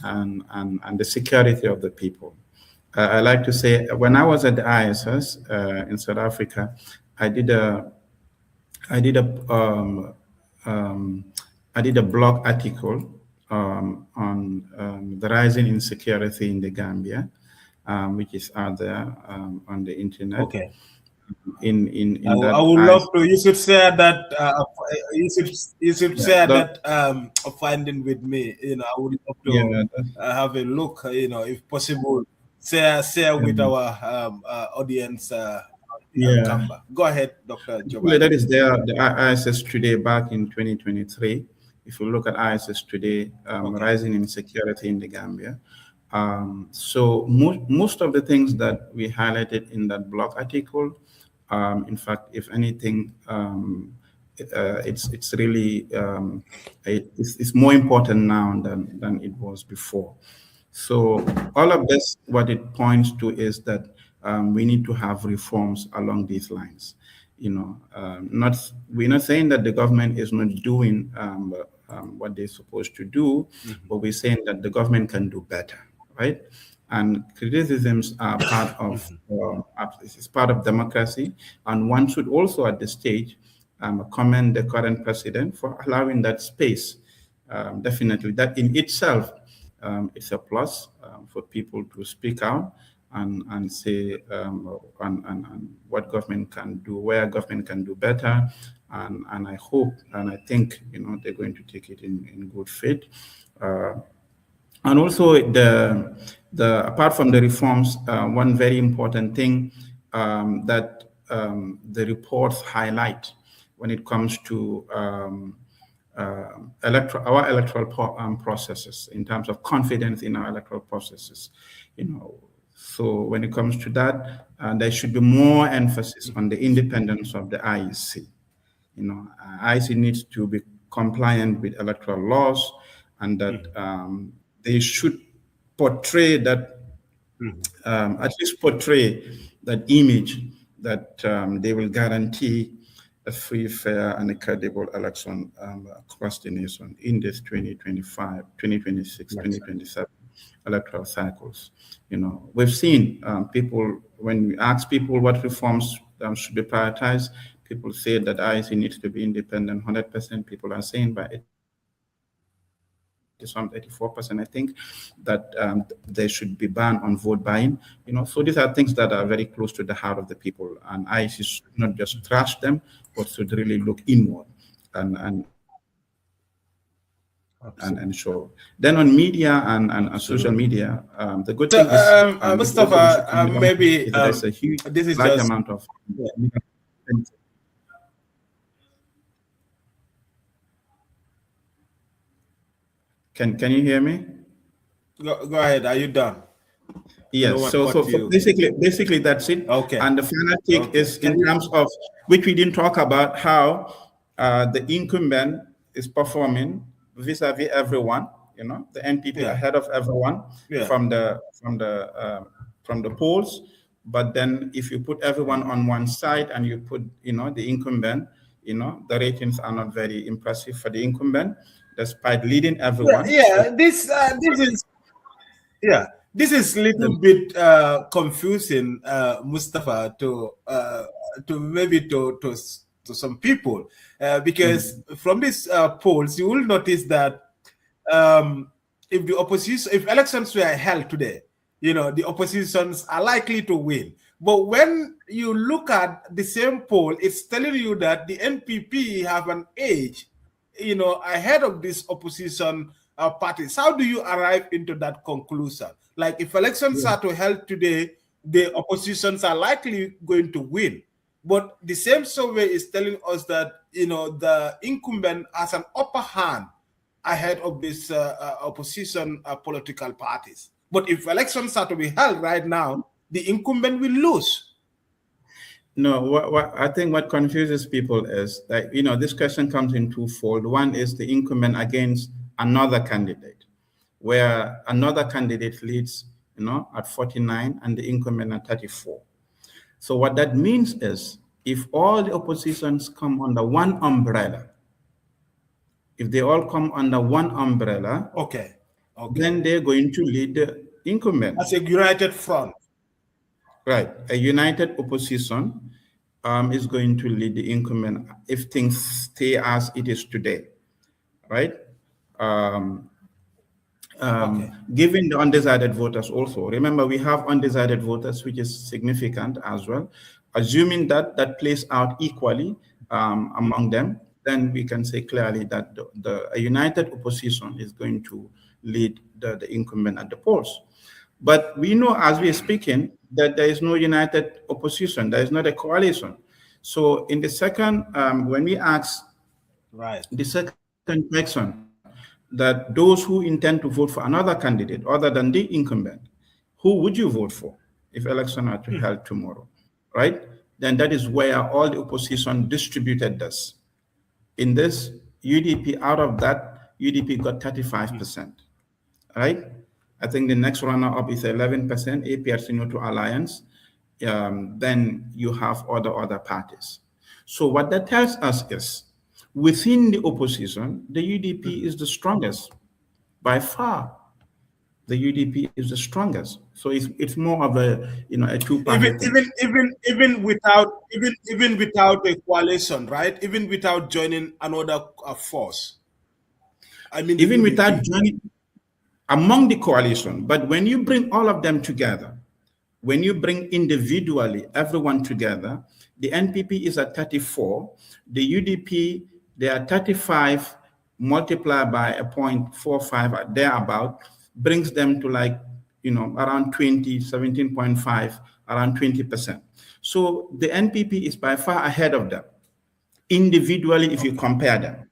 and the security of the people. I like to say, when I was at the ISS in South Africa, I did a I did a um, I did a blog article on the rising insecurity in the Gambia, which is out there on the internet. Okay. In I that, would love to. You should share that. You should yeah, share that finding with me. I would love yeah, to have a look. If possible, share with our audience. yeah. Kamba. Go ahead, Dr. Actually, Jobarteh. that is there, the ISS Today back in 2023. If you look at ISS Today, Okay. rising insecurity in the Gambia. So most of the things that we highlighted in that blog article, in fact, if anything, it's really it's more important now than it was before. So all of this, what it points to is that we need to have reforms along these lines. Not we're not saying that the government is not doing what they're supposed to do, but we're saying that the government can do better, right? And criticisms are part of it's part of democracy, and one should also at this stage commend the current president for allowing that space. Definitely, that in itself it's a plus for people to speak out and say and what government can do, where government can do better, and I hope and I think they're going to take it in good faith. And also the apart from the reforms, one very important thing that the reports highlight when it comes to our electoral processes, in terms of confidence in our electoral processes. So when it comes to that, there should be more emphasis on the independence of the IEC. IEC needs to be compliant with electoral laws, and that they should portray that, at least portray that image that they will guarantee a free, fair, and a credible election across the nation in this 2025, 2026, 2027 electoral cycles. We've seen people, when we ask people what reforms should be prioritized, people say that IEC needs to be independent 100%. People are saying by 84%, I think, that there should be ban on vote buying. So these are things that are very close to the heart of the people, and IEC should not just trash them, but should really look inward and show. Then on media and social media, the good thing is, Mustapha, maybe there's a huge, this is large just amount of. Can you hear me? Go ahead. Are you done? Yes. So basically that's it. Okay. And the final thing is in terms of which we didn't talk about, how the incumbent is performing vis-a-vis everyone. The NPP ahead of everyone from the polls. But then if you put everyone on one side and you put the incumbent, the ratings are not very impressive for the incumbent, despite leading everyone. This is This is a little bit confusing, Mustapha, to maybe to some people, because from these polls you will notice that if the opposition, if elections were held today, the oppositions are likely to win. But when you look at the same poll, it's telling you that the NPP have an edge, ahead of these opposition parties. How do you arrive into that conclusion? Like, if elections are to held today, the oppositions are likely going to win. But the same survey is telling us that, the incumbent has an upper hand ahead of these opposition political parties. But if elections are to be held right now, the incumbent will lose. No, what I think what confuses people is that, this question comes in twofold. One is the incumbent against another candidate, where another candidate leads, at 49 and the incumbent at 34. So what that means is, if all the oppositions come under one umbrella, if they all come under one umbrella, okay, then they're going to lead the incumbent. As a united front. Right. A united opposition is going to lead the incumbent if things stay as it is today. Right? Given the undecided voters also. Remember, we have undecided voters, which is significant as well. Assuming that plays out equally among them, then we can say clearly that a united opposition is going to lead the incumbent at the polls. But we know, as we are speaking, that there is no united opposition. There is not a coalition. So in the second, when we ask the second question, that those who intend to vote for another candidate other than the incumbent, who would you vote for if elections are to be held tomorrow, right? Then that is where all the opposition distributed this. In this, UDP, out of that, UDP got 35%, right? I think the next runner-up is 11%, APRC Neutral Alliance. Then you have other parties. So what that tells us is, within the opposition, the UDP is the strongest. By far, the UDP is the strongest. So it's more of a a two-party. Even without a coalition, right? Even without joining another force. I mean, even without joining among the coalition. But when you bring all of them together, when you bring individually everyone together, the NPP is at 34, the UDP, they are 35 multiplied by a 0.45 thereabout, brings them to like, around 20, 17.5, around 20%. So the NPP is by far ahead of them, individually if you compare them.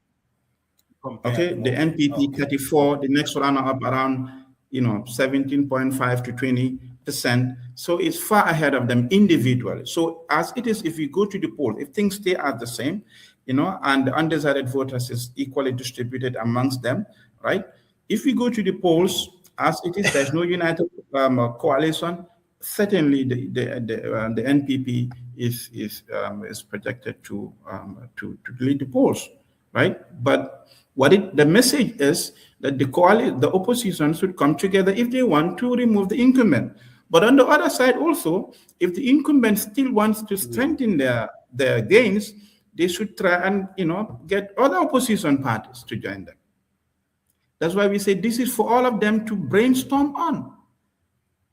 The NPP 34, the next runner up around 17.5 to 20%. So it's far ahead of them individually. So as it is, if you go to the poll, if things stay as the same, and the undecided voters is equally distributed amongst them, right? If we go to the polls as it is, there's no united coalition. Certainly, the NPP is projected to lead the polls, right? But the message is that the opposition should come together if they want to remove the incumbent. But on the other side also, if the incumbent still wants to strengthen their gains, they should try and get other opposition parties to join them. That's why we say this is for all of them to brainstorm on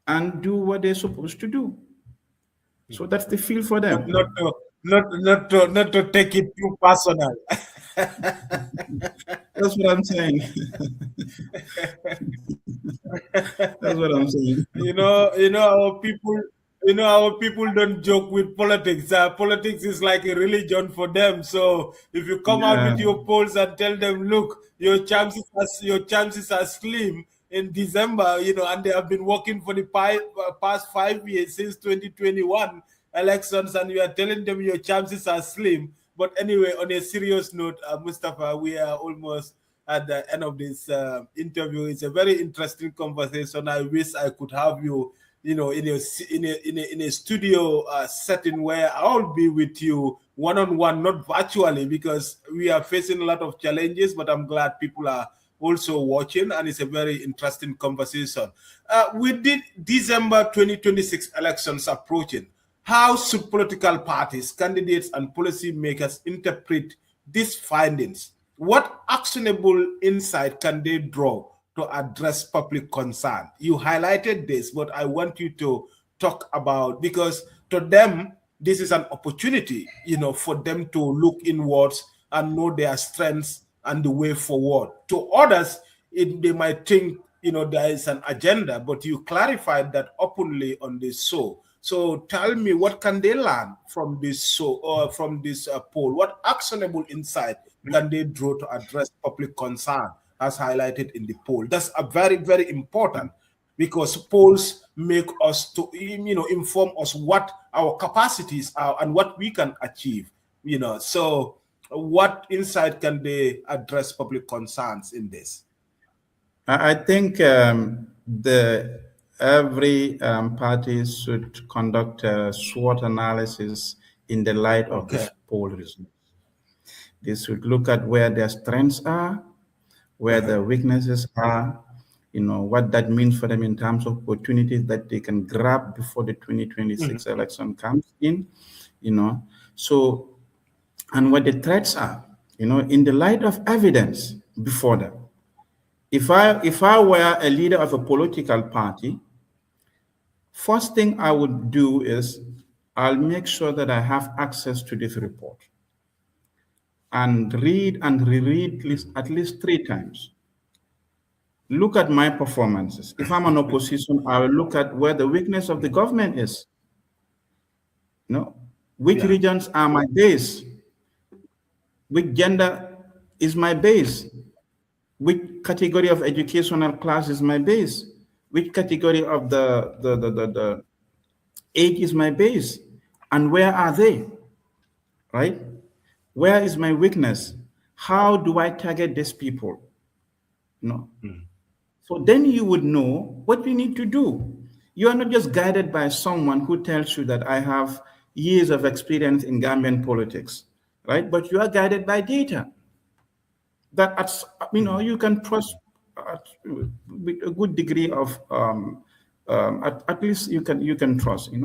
and do what they're supposed to do. So that's the feel for them. Not to take it too personal. That's what I'm saying. That's what I'm saying. Our people don't joke with politics. Politics is like a religion for them. So if you come out with your polls and tell them, look, your chances are slim in December, and they have been working for the past 5 years since 2021 elections, and you are telling them your chances are slim. But anyway, on a serious note, Mustapha, we are almost at the end of this interview. It's a very interesting conversation. I wish I could have you, in a studio setting where I'll be with you one-on-one, not virtually, because we are facing a lot of challenges. But I'm glad people are also watching, and it's a very interesting conversation. With the December 2026 elections approaching, how should political parties, candidates, and policymakers interpret these findings? What actionable insight can they draw to address public concern. You highlighted this, but I want you to talk about, because to them, this is an opportunity, for them to look inwards and know their strengths and the way forward. To others, they might think, there is an agenda, but you clarified that openly on this show. So tell me, what can they learn from this show or from this poll? What actionable insight can they draw to address public concern as highlighted in the poll? That's a very, very important, because polls make us to, inform us what our capacities are and what we can achieve, So what insight can they address public concerns in this? I think every party should conduct a SWOT analysis in the light of this poll results. They should look at where their strengths are, where their weaknesses are, what that means for them in terms of opportunities that they can grab before the 2026 election comes in, So, and what the threats are, in the light of evidence before them. If I were a leader of a political party, first thing I would do is I'll make sure that I have access to this report and read and reread at least 3 times. Look at my performances. If I'm an opposition, I will look at where the weakness of the government is. Which regions are my base? Which gender is my base? Which category of educational class is my base? Which category of the age is my base? And where are they? Right? Where is my weakness? How do I target these people? So then you would know what you need to do. You are not just guided by someone who tells you that I have years of experience in Gambian politics, right? But you are guided by data that you can trust with a good degree of at least you can trust. If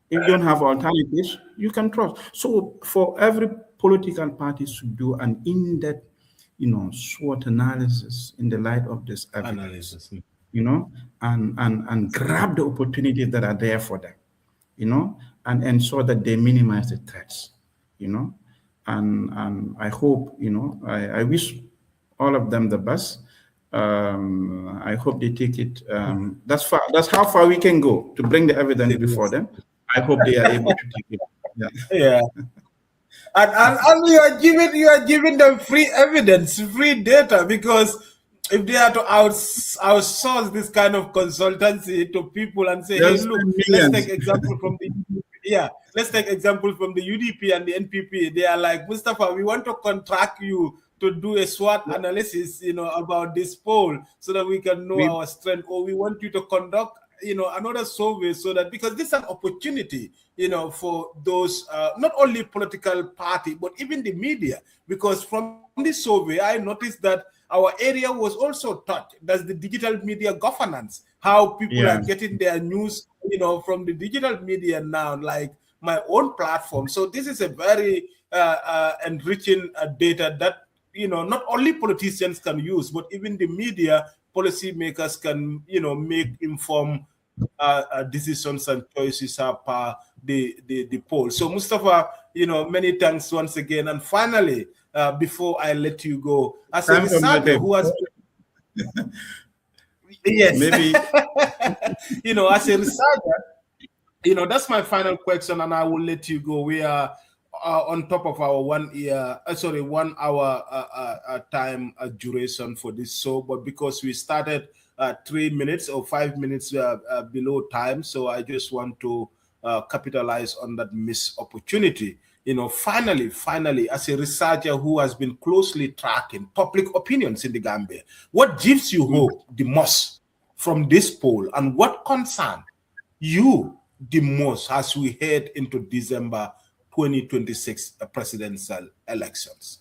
you don't have alternatives, you can trust. So for every political party to do an in-depth SWOT analysis in the light of this evidence, and grab the opportunities that are there for them, and ensure that they minimize the threats, and I hope, I wish all of them the best. I hope they take it. That's how far we can go to bring the evidence before them. I hope they are able to take it. Yeah. And you are giving them free evidence, free data, because if they are to outsource this kind of consultancy to people and say, hey, look, let's take example from the UDP and the NPP. They are like, Mustapha, we want to contract you to do a SWOT analysis, about this poll so that we can know our strength, or we want you to conduct, another survey, so that, because this is an opportunity, for those, not only political party, but even the media, because from this survey, I noticed that our area was also touched. That's the digital media governance, how people are getting their news, from the digital media now, like my own platform. So this is a very enriching data that, not only politicians can use, but even the media policymakers can, make informed decisions and choices per the poll. So Mustapha, many thanks once again. And finally, before I let you go, as a researcher who has yes, maybe as a researcher, that's my final question, and I will let you go. We are on top of our 1 hour time duration for this show, but because we started 3 minutes or 5 minutes below time, so I just want to capitalize on that missed opportunity. Finally, as a researcher who has been closely tracking public opinions in the Gambia, what gives you hope the most from this poll, and what concern you the most as we head into December 2026 presidential elections?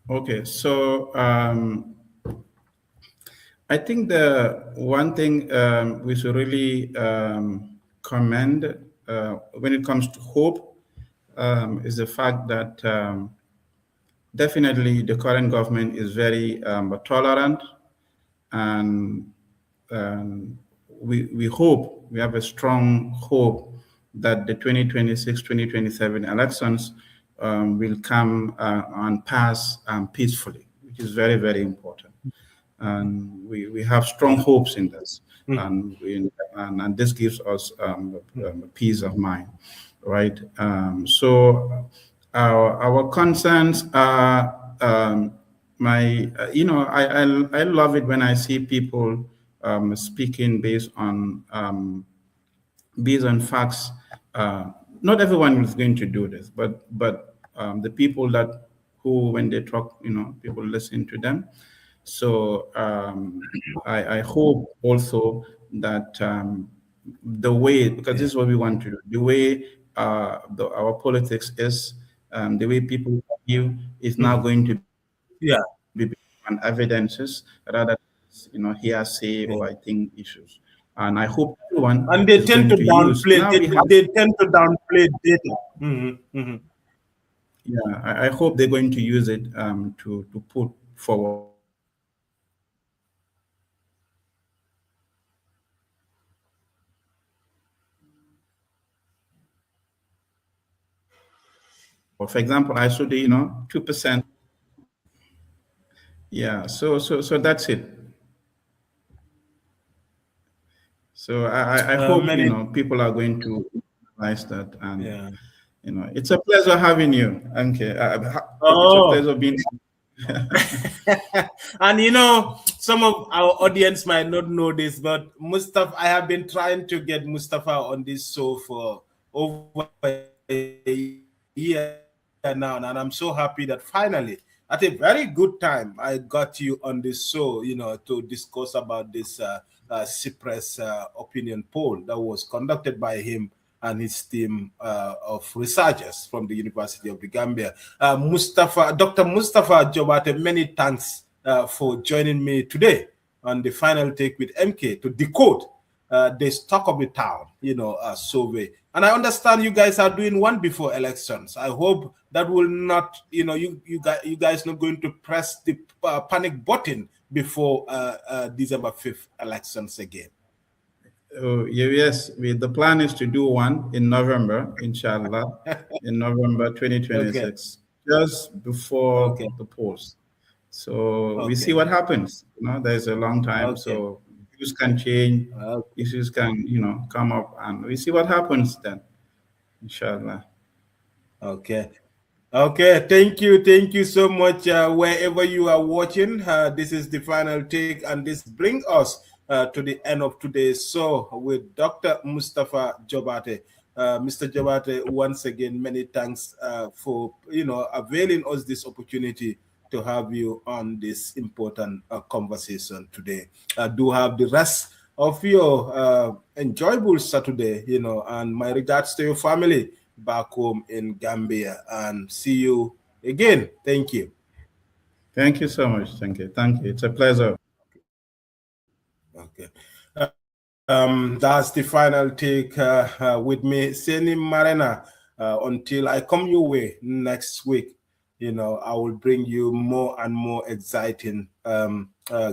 Okay, so I think the one thing we should really commend when it comes to hope is the fact that definitely the current government is very tolerant and we hope, we have a strong hope that the 2026-2027 elections will come and pass peacefully, which is very, very important. And we have strong hopes in this, and this gives us peace of mind, right? So our concerns are I love it when I see people speaking based on facts. Not everyone is going to do this, but the people who, when they talk, people listen to them. So I hope also that the way, because this is what we want to do, the way our politics is, the way people view is now going to be based on evidences rather than hearsay or I think issues. And I hope everyone and they is tend going to to use. downplay. Now They tend to downplay data. Yeah, I hope they're going to use it to put forward. For example, I saw the 2%. Yeah, so that's it. So I hope people are going to realize that, and it's a pleasure having you, MK. It's a pleasure being. And some of our audience might not know this, but Mustapha, I have been trying to get Mustapha on this show for over a year now, and I'm so happy that finally, at a very good time, I got you on this show, to discuss about this Cypress opinion poll that was conducted by him and his team of researchers from the University of the Gambia. Dr. Mustapha Jobarteh, many thanks for joining me today on the final take with MK to decode this talk of the town, survey. And I understand you guys are doing one before elections. I hope that will not, you guys not going to press the panic button before December 5th elections again. Yes, the plan is to do one in November, inshallah, in November 2026, just before the polls. So we see what happens. There's a long time, so views can change, issues can, come up, and we see what happens then, inshallah. Okay, thank you so much. Wherever you are watching, this is the final take, and this brings us to the end of today's show with Dr. Mustapha Jobarteh. Mr. Jobarteh, once again, many thanks for availing us this opportunity to have you on this important conversation today. Do have the rest of your enjoyable Saturday, and my regards to your family back home in Gambia, and see you again. Thank you. Thank you so much. Thank you. It's a pleasure. Okay. That's the final take with me, Seni Marena. Until I come your way next week, I will bring you more and more exciting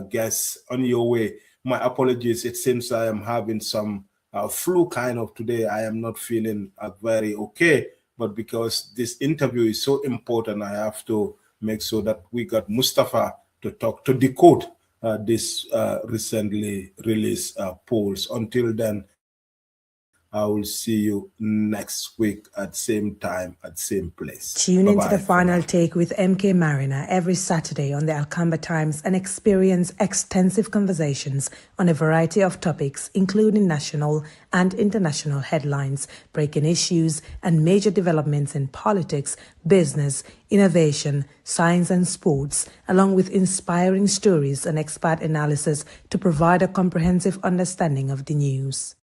guests on your way. My apologies. It seems I am having some flu kind of today. I am not feeling very okay, but because this interview is so important, I have to make sure that we got Mustapha to decode this recently released polls. Until then, I will see you next week at same time, at same place. Tune into the final take with MK Marina every Saturday on the Alcamba Times and experience extensive conversations on a variety of topics, including national and international headlines, breaking issues, and major developments in politics, business, innovation, science, and sports, along with inspiring stories and expert analysis to provide a comprehensive understanding of the news.